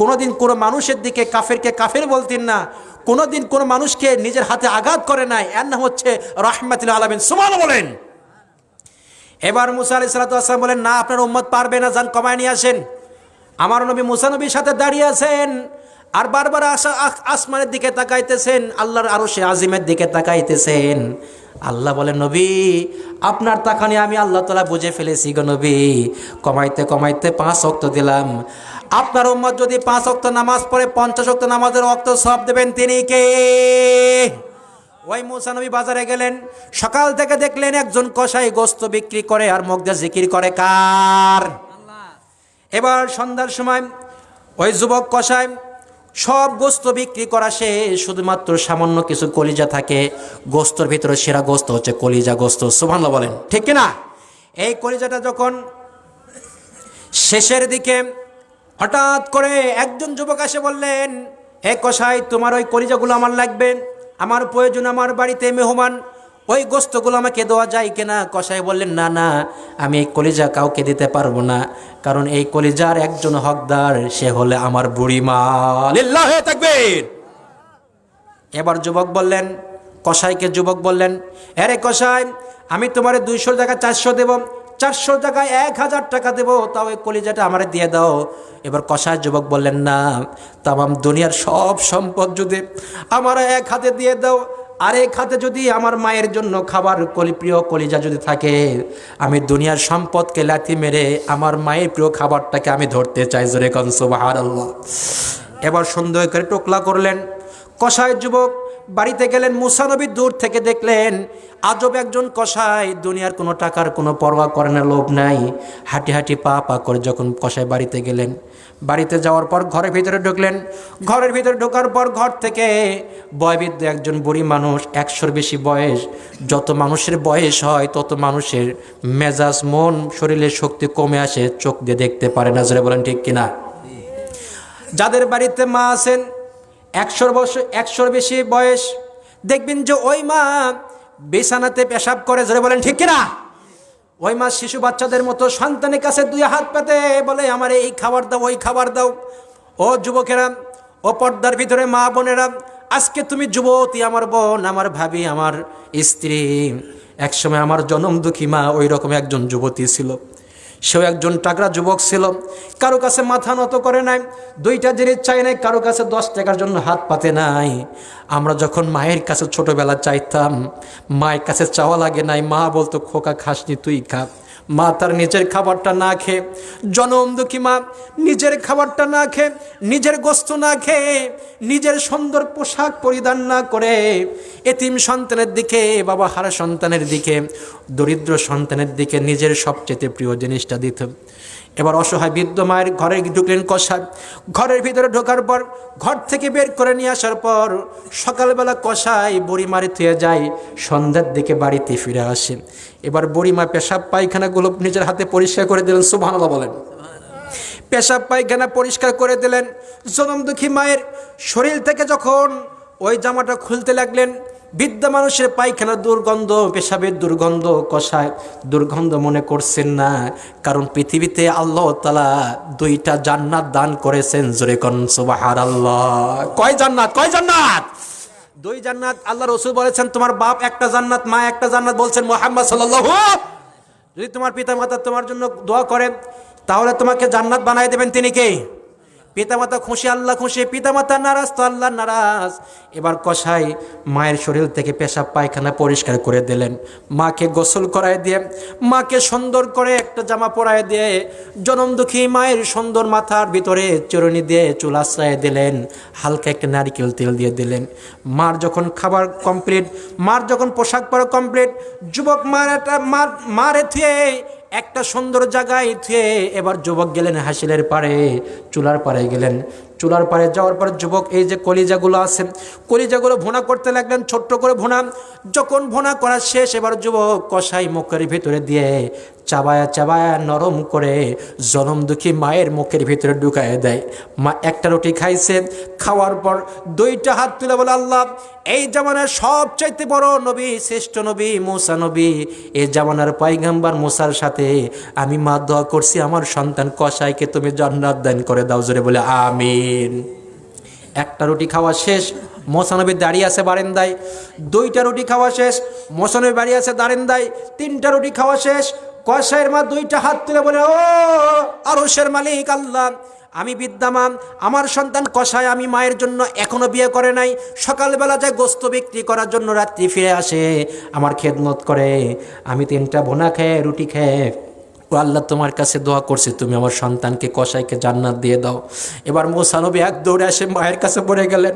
কোনোদিন কোনো মানুষের দিকে কাফেরকে কাফের বলতেন না, কোনোদিন কোনো মানুষকে নিজের হাতে আঘাত করে নাই। এর নাম হচ্ছে রাহমাতুল আলামিন। সুবহানাল্লাহ বলেন। এবার মুসা আলাইহিস সালাতু ওয়াস সালাম বলেন, না আপনার উম্মত পারবে না, যান কমায় নিয়ে আসেন। আমার নবী মুসা নবীর সাথে দাঁড়িয়ে আছেন আর বারবার আসমানের দিকে তাকাইতেছেন, আল্লাহর আরশে আজিমের দিকে তাকাইতেছেন। আল্লাহ বলেন, নবী আপনার তাকানি আমি আল্লাহ তাআলা বুঝে ফেলেছি গো নবী, কমাইতে কমাইতে 5 ওয়াক্ত দিলাম। আপনার উম্মত যদি 5 ওয়াক্ত নামাজ পড়ে 50 ওয়াক্ত নামাজের ওয়াক্ত সব দেবেন তিনি কে? ওই মুসা নবী বাজারে গেলেন, সকাল থেকে দেখলেন একজন কসাই গোস্ত বিক্রি করে আর মুখ দিয়ে জিকির করে কার? এবার সন্ধ্যার সময় ওই যুবক কসাই সব গোস্ত বিক্রি করা শেষ, শুধুমাত্র সামান্য কিছু কলিজা থাকে। গোস্তর ভিতরে সেরা গোস্ত হচ্ছে কলিজা গোস্ত। সুবহানাল্লাহ বলেন, ঠিক কিনা? এই কলিজাটা যখন শেষের দিকে হঠাৎ করে একজন যুবক এসে বললেন, হে কসাই তোমার ওই কলিজাগুলো আমার লাগবে, আমার প্রয়োজন, আমার বাড়িতে মেহমান, ওই গোস্তগুলো আমাকে দেওয়া যায় কিনা? কসাই বললেন, না না, আমি এই কলিজা কাউকে দিতে পারবো না, কারণ এই কলিজার একজন হকদার, সে হলে আমার বুড়িমা। লিল্লাহি তাকবীর। এবার যুবক বললেন, কসাইকে যুবক বললেন, আরে কসাই আমি তোমার 200 টাকা 400 দেব, 400 টাকায় 1000 টাকা দেবো, তাও এই কলিজাটা আমারে দিয়ে দাও। এবার কসাই যুবক বললেন, না, তামাম দুনিয়ার সব সম্পদ যদি আমার এক হাতে দিয়ে দাও, আর এক হাতে যদি আমার মায়ের জন্য খাবার প্রিয় কলিজা যদি থাকে, আমি দুনিয়ার সম্পদকে লাথি মেরে আমার মায়ের প্রিয় খাবারটাকে আমি ধরতে চাই। জোরে কোন সুবহানাল্লাহ। এবার সন্দেহ করে টোকলা করলেন। কসাই যুবক বাড়িতে গেলেন, মুসা নবী দূর থেকে দেখলেন আজব একজন কসাই, দুনিয়ার কোনো টাকার কোনো পরোয়া করে না, লোভ নাই, হাঁটি হাঁটি পা পা করে যখন কসাই বাড়িতে গেলেন, বাড়িতে যাওয়ার পর ঘরের ভিতরে ঢুকলেন। ঘরের ভিতরে ঢোকার পর ঘর থেকে বয়বৃদ্ধ একজন বুড়ি মানুষ, 100-র বেশি বয়স। যত মানুষের বয়স হয় তত মানুষের মেজাজ, মন, শরীরের শক্তি কমে আসে, চোখ দিয়ে দেখতে পারে না। জোরে বলেন ঠিক কিনা? যাদের বাড়িতে মা আছেন 100-র বেশি বয়স, দেখবেন যে ওই মা বিছানাতে পেশাব করে। জোরে বলেন ঠিক কিনা? ওই মা শিশু বাচ্চাদের মতো সন্তানের কাছে 2 হাত পেতে বলে, আমার এই খাবার দাও, ওই খাবার দাও। ও যুবকেরা, ও পর্দার ভিতরে মা বোনেরা, আজকে তুমি যুবতী, আমার বোন, আমার ভাবি, আমার স্ত্রী। একসময় আমার জনম দুঃখী মা ওই রকম একজন যুবতী ছিল। সেও একজন টাকরা যুবক ছিল, কারো কাছে মাথা নত করে নাই, 2টা জিনিস চাই নাই, কারো কাছে 10 টাকার জন্য হাত পাতে নাই। আমরা যখন মায়ের কাছে ছোটবেলা চাইতাম, মায়ের কাছে চাওয়া লাগে নাই, মা বলতো খোকা খাসনি, তুই খা। মা তার নিজের খাবারটা না খেয়ে, জনম দুঃখী মা নিজের খাবারটা না খেয়ে, নিজের গোস্ত না খেয়ে, নিজের সুন্দর পোশাক পরিধান না করে এতিম সন্তানের দিকে, বাবা হারা সন্তানের দিকে, দরিদ্র সন্তানের দিকে নিজের সবচেয়ে প্রিয় জিনিসটা দিত। এবার অসহায় বৃদ্ধ মায়ের ঘরে ঢুকলেন কষাই। ঘরের ভিতরে ঢোকার পর, ঘর থেকে বের করে নিয়ে আসার পর, সকালবেলা কষাই বুড়ি মারি থুয়ে যায়, সন্ধ্যার দিকে বাড়িতে ফিরে আসেন। এবার বুড়ি মা পেশাব পায়খানাগুলো নিজের হাতে পরিষ্কার করে দিলেন। সুবহানাল্লাহ বলেন। পেশাব পায়খানা পরিষ্কার করে দিলেন। জনম দুঃখী মায়ের শরীর থেকে যখন ওই জামাটা খুলতে লাগলেন, বৃদ্ধ মানুষের পায়খানার দুর্গন্ধ, পেশাবের দুর্গন্ধ, কষায় দুর্গন্ধ মনে করছেন না, কারণ পৃথিবীতে আল্লাহ তাআলা 2টা জান্নাত দান করেছেন। জোরে কোন সুবহানাল্লাহ। কয় জান্নাত? কয় জান্নাত? 2 জান্নাত। আল্লাহ রাসূল বলেছেন, তোমার বাপ একটা জান্নাত, মা একটা জান্নাত। বলছেন মুহাম্মদ সাল্লাল্লাহু, যদি তোমার পিতামাতা তোমার জন্য দোয়া করেন তাহলে তোমাকে জান্নাত বানায় দেবেন। তিনি কে? পিতামাতা খুশি, আল্লাহ খুশি। পিতামাতা নারাজ তো আল্লাহ নারাজ। এবার কষাই মায়ের শরীর থেকে পেশাব পায়খানা পরিষ্কার করে দিলেন। মাকে গোসল করায় দিয়ে, মাকে সুন্দর করে একটা জামা পরায় দিয়ে, জনম দুঃখী মায়ের সুন্দর মাথার ভিতরে চরণি দিয়ে চুল আশ্রয় দিলেন, হালকা একটা নারিকেল তেল দিয়ে দিলেন। মার যখন খাবার কমপ্লিট, মার যখন পোশাক পরা কমপ্লিট, যুবক মারে থুয়ে একটা সুন্দর জায়গায় থুয়ে এবার যুবক গেলেন হাসিলের পাড়ে, চুলার পাড়ে গেলেন। চুলার পাড়ে যাওয়ার পর যুবক এই যে কলিজাগুলো আছে, কলিজাগুলো ভুনা করতে লাগলেন, ছোট্ট করে ভুনা। যখন ভুনা করা শেষ, এবার যুবক কষাই মুখের ভিতরে দিয়ে চাবায়া চাবায়া নরম করে জনম দুঃখী মায়ের মুখের ভিতরে ঢুকায় দেয়। মা একটা রুটি খাইছে, খাওয়ার পর 2টা হাত তুলে বলে, আল্লাহ, এই জামানার সবচাইতে বড় নবী, শ্রেষ্ঠ নবী মুসা নবী, এই জামানার পয়গম্বর মুসার সাথে আমি মা দোয়া করছি, আমার সন্তান কষাইকে তুমি জান্নাত দান করে দাও। জোরে বলে আমিন। একটা রুটি খাওয়া শেষ, মুসা নবী দাঁড়িয়ে আছে বারান্দায়। 2টা রুটি খাওয়া শেষ, মুসা নবী দাঁড়িয়ে আছে বারান্দায়। 3টা রুটি খাওয়া শেষ, কষাইয়ের মা 2টা হাত তুলে বলে, ও আরশের মালিক আল্লাহ, আমি বিদ্যমান, আমার সন্তান কষাই, আমি মায়ের জন্য এখনো বিয়ে করে নাই, সকালবেলা যায় গোস্ত বিক্রি করার জন্য, রাত্রি ফিরে আসে, আমার খেদমত করে, আমি 3টা ভুনা খেয়ে, রুটি খেয়ে, ও আল্লাহ তোমার কাছে দোয়া করছি, তুমি আমার সন্তানকে কষাইকে জান্নাত দিয়ে দাও। এবার মুসা নবী এক দৌড়ে এসে মায়ের কাছে পড়ে গেলেন।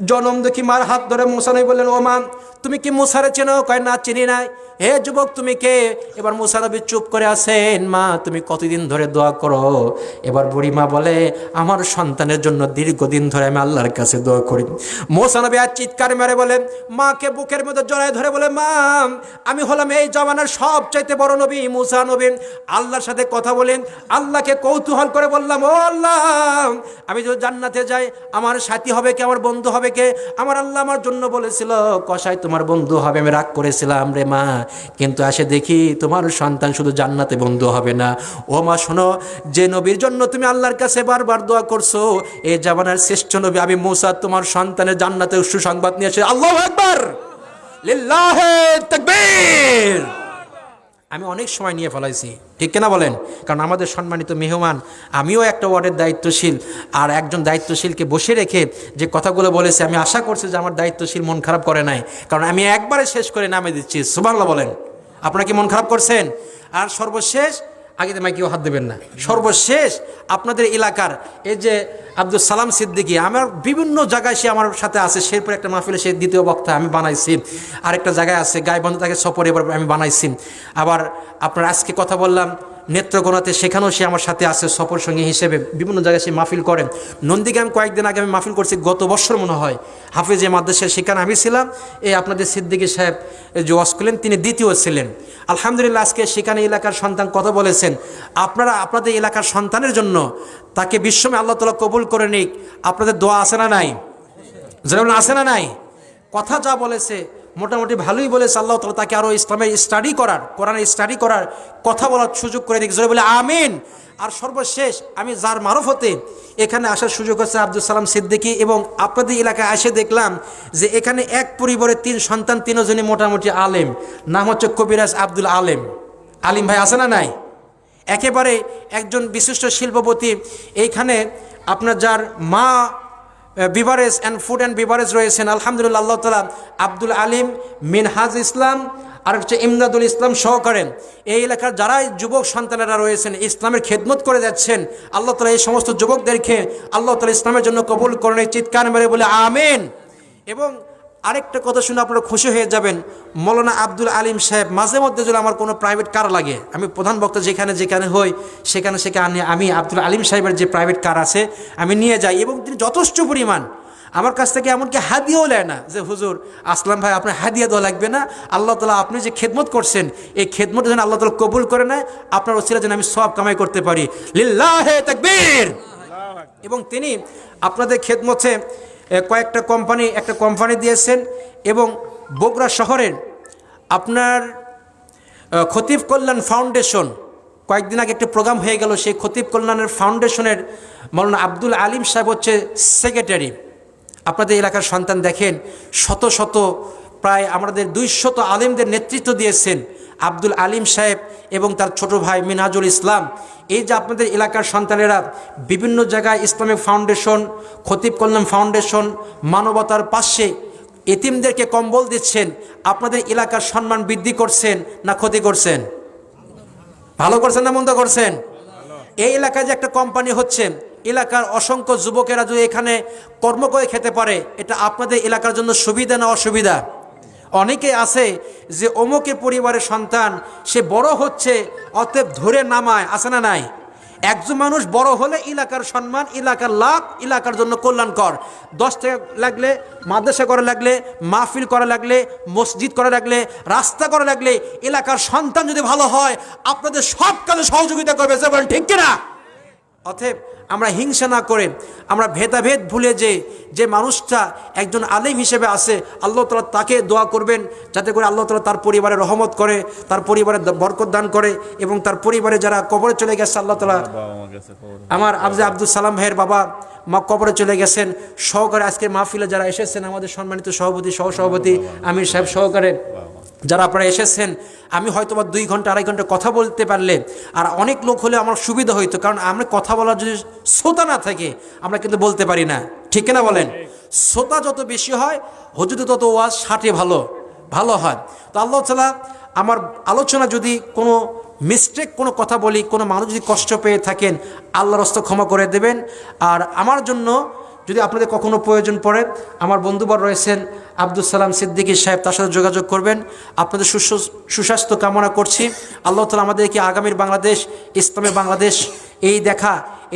জনম দুঃখী মার হাত ধরে মুসা নবী বললেন, ও মা, তুমি কি মুসারে চেনো? কয় না, চিনি নাই। হে যুবক, তুমি কে? এবার মুসা নবী চুপ করে আছেন। মা, তুমি কতদিন ধরে দোয়া করো? এবার বুড়ি মা বলে, আমার সন্তানের জন্য দীর্ঘদিন ধরে আমি আল্লাহর কাছে দোয়া করি। মুসা নবী আর চিৎকার মেরে বলে, মাকে বুকের মধ্যে জড়ায় ধরে বলে, মা, আমি হলাম এই জমানার সবচাইতে বড় নবী মুসা নবী। আল্লাহর সাথে কথা বলেন, আল্লাহকে কৌতূহল করে বললাম, ও আল্লাহ, আমি যদি জান্নাতে যাই, আমার সাথী হবে কে? আমার বন্ধু হবে কে? আমার আল্লাহ আমার জন্য বলেছিল কষাই তোমার বন্ধু হবে। আমি রাগ করেছিলাম রে মা, কিন্তু আসে দেখি তোমার সন্তান শুধু জান্নাতে বন্ধু হবে না। ও মা শোনো, যে নবীর জন্য তুমি আল্লাহর কাছে বারবার দোয়া করছো, এই জামানার শ্রেষ্ঠ নবী আমি মুসা তোমার সন্তানের জান্নাতে সুসংবাদ নিয়ে এসে, আল্লাহু আকবার, লিল্লাহি তাকবীর। আমি অনেক সময় নিয়ে ফেলাইছি, ঠিক কিনা বলেন? কারণ আমাদের সম্মানিত মেহমান, আমিও একটা ওয়ার্ডের দায়িত্বশীল, আর একজন দায়িত্বশীলকে বসে রেখে যে কথাগুলো বলেছে, আমি আশা করছি যে আমার দায়িত্বশীল মন খারাপ করে নাই, কারণ আমি একবারে শেষ করে নামে দিচ্ছি। সুবহানাল্লাহ বলেন। আপনারা কি মন খারাপ করছেন? আর সর্বশেষ, আগে তো কেউ হাত দেবেন না, সর্বশেষ আপনাদের এলাকার এই যে আব্দুল সালাম সিদ্দিকী, আমার বিভিন্ন জায়গায় সে আমার সাথে আছে, শেরপুর একটা মাহফিলে সে দ্বিতীয় বক্তা আমি বানাইছি, আরেকটা জায়গায় আছে গাইবন্ধ তাকে সফরে এবার আমি বানাইছি। আবার আপনার আজকে কথা বললাম নেত্রকোনাতে, সেখানেও সে আমার সাথে আছে সফর সঙ্গী হিসেবে, বিভিন্ন জায়গায় সে মাহফিল করেন। নন্দীগ্রাম কয়েকদিন আগে আমি মাহফিল করছি, গত বছর মনে হয়, হাফিজে মাদ্রাসায়, সেখানে আমি ছিলাম। এই আপনাদের সিদ্দিকী সাহেব যে ওয়াজ করলেন তিনি দ্বিতীয় ছিলেন। আলহামদুলিল্লাহ আজকে সেখানে এলাকার সন্তান কথা বলেছেন। আপনারা আপনাদের এলাকার সন্তানের জন্য তাকে বিশ্বময় আল্লাহ তাআলা কবুল করে নিক, আপনাদের দোয়া আছে না নাই? যেমন আছে না নাই? কথা যা বলেছে মোটামুটি ভালোই বলেছে। আল্লাহ তাআলা তাকে আরও ইসলামের স্টাডি করার, কোরআনের স্টাডি করার, কথা বলার সুযোগ করে দিক, জোরে বলে আমিন। আর সর্বশেষ আমি যার মারফতে এখানে আসার সুযোগ হচ্ছে আব্দুল সালাম সিদ্দিকী, এবং আপনাদের এলাকায় এসে দেখলাম যে এখানে এক পরিবারে 3 সন্তান, 3 জনই মোটামুটি আলেম। নাম হচ্ছে কবিরাজ আব্দুল আলেম। আলিম ভাই আছে না নাই? একেবারে একজন বিশিষ্ট শিল্পপতি। এইখানে আপনার যার মা বিভারেজ অ্যান্ড ফুড অ্যান্ড বিভারেজ রয়েছেন, আলহামদুলিল্লাহ, আল্লাহ তাআলা আব্দুল আলিম, মিনহাজ ইসলাম আর হচ্ছে ইমদাদুল ইসলাম সহকারে এই এলাকার যারাই যুবক সন্তানেরা রয়েছেন ইসলামের খেদমত করে যাচ্ছেন, আল্লাহ তাআলা এই সমস্ত যুবকদেরকে আল্লাহ তাআলা ইসলামের জন্য কবুল করেন, চিৎকার মেরে বলে আমিন। এবং আরেকটা কথা শুনে আপনারা খুশি হয়ে যাবেন, মৌলানা আব্দুল আলিম সাহেব মাঝে মধ্যে যদি আমার কোনো প্রাইভেট কার লাগে, আমি প্রধান বক্তা যেখানে যেখানে হই সেখানে আমি আব্দুল আলিম সাহেবের যে প্রাইভেট কার আছে আমি নিয়ে যাই, এবং তিনি যথেষ্ট পরিমাণ আমার কাছ থেকে এমনকি হাদিয়াও নেয় না যে হুজুর আসলাম ভাই আপনার হাদিয়া দেওয়া লাগবে না, আল্লাহ তাআলা আপনি যে খেদমত করছেন এই খেদমত যেন আল্লাহ তাআলা কবুল করে নেয়, আপনার ওসিলা যেন আমি সওয়াব কামাই করতে পারি, লিল্লাহি তাকবীর। এবং তিনি আপনাদের খেদমতে কয়েকটা কোম্পানি দিয়েছেন, এবং বগুড়া শহরের আপনার খতিব কল্যাণ ফাউন্ডেশন, কয়েকদিন আগে একটা প্রোগ্রাম হয়ে গেল, সেই খতিব কল্যাণের ফাউন্ডেশনের মৌলানা আব্দুল আলিম সাহেব হচ্ছে সেক্রেটারি। আপনাদের এলাকার সন্তান দেখেন, শত শত প্রায় আমাদের 200 আলেমদের নেতৃত্ব দিয়েছেন আব্দুল আলিম সাহেব এবং তার ছোট ভাই মিনহাজুল ইসলাম। এই যে আপনাদের এলাকার সন্তানেরা বিভিন্ন জায়গায় ইসলামিক ফাউন্ডেশন, খতিব কল্যাণ ফাউন্ডেশন, মানবতার পাশে এতিমদেরকে কম্বল দিচ্ছেন, আপনাদের এলাকার সম্মান বৃদ্ধি করছেন না ক্ষতি করছেন? ভালো করছেন না মন্দ করছেন? এই এলাকায় যে একটা কোম্পানি হচ্ছে, এলাকার অসংখ্য যুবকেরা যদি এখানে কর্ম করে খেতে পারে, এটা আপনাদের এলাকার জন্য সুবিধা না অসুবিধা? অনেকে আছে যে অমুকের পরিবারের সন্তান, সে বড় হচ্ছে, অতএব ধরে নামায়, আছে না নাই? একজন মানুষ বড় হলে এলাকার সম্মান, এলাকার লাভ, এলাকার জন্য কল্যাণকর। 10 টাকা লাগলে, মাদ্রাসা করা লাগলে, মাহফিল করা লাগলে, মসজিদ করা লাগলে, রাস্তা করা লাগলে, এলাকার সন্তান যদি ভালো হয় আপনাদের সব কাজে সহযোগিতা করবে, বলেন ঠিক কিনা? অতএব আমরা হিংসা না করে, আমরা ভেদাভেদ ভুলে যে মানুষটা একজন আলেম হিসেবে আছে, আল্লাহ তাআলা তাকে দোয়া করবেন যাতে করে আল্লাহ তাআলা তার পরিবারে রহমত করে, তার পরিবারে বরকত দান করে, এবং তার পরিবারে যারা কবরে চলে গেছে আল্লাহ তাআলা, আমার আব্দুল সালাম ভাইয়ের বাবা মা কবরে চলে গেছেন, সহকারে আজকের মাহফিলে যারা এসেছেন আমাদের সম্মানিত সভাপতি, সহসভাপতি আমির সাহেব সহকারে যারা আপনারা এসেছেন, আমি হয়তো বা 2 ঘন্টা 2.5 ঘন্টা কথা বলতে পারলে আর অনেক লোক হলে আমার সুবিধা হইতো, কারণ আমরা কথা বলার যদি শ্রোতা না থাকে আমরা কিন্তু বলতে পারি না, ঠিক কিনা বলেন? শ্রোতা যত বেশি হয় হুজুর তত ওয়াজ ষাটে ভালো হয়। তো আল্লাহ তাআলা আমার আলোচনা যদি কোনো মিস্টেক কোনো কথা বলি, কোনো মানুষ যদি কষ্ট পেয়ে থাকেন, আল্লাহর রাস্তায় ক্ষমা করে দেবেন। আর আমার জন্য যদি আপনাদের কখনো প্রয়োজন পড়ে, আমার বন্ধুবর রয়েছেন আব্দুল সালাম সিদ্দিকী সাহেব, তার সাথে যোগাযোগ করবেন। আপনাদের সুস্বাস্থ্য কামনা করছি। আল্লাহ তাআলা আমাদেরকে আগামীর বাংলাদেশ, ইসলামের বাংলাদেশ,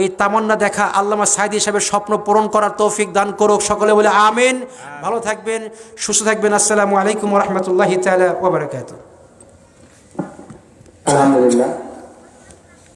এই তামান্না দেখা আল্লামা সাঈদী সাহেবের স্বপ্ন পূরণ করার তৌফিক দান করুক। সকলে বলে আমিন। ভালো থাকবেন, সুস্থ থাকবেন। আসসালামু আলাইকুম ওয়া রাহমাতুল্লাহি তাআলা ওয়া বারাকাতুহু। আলহামদুলিল্লাহ।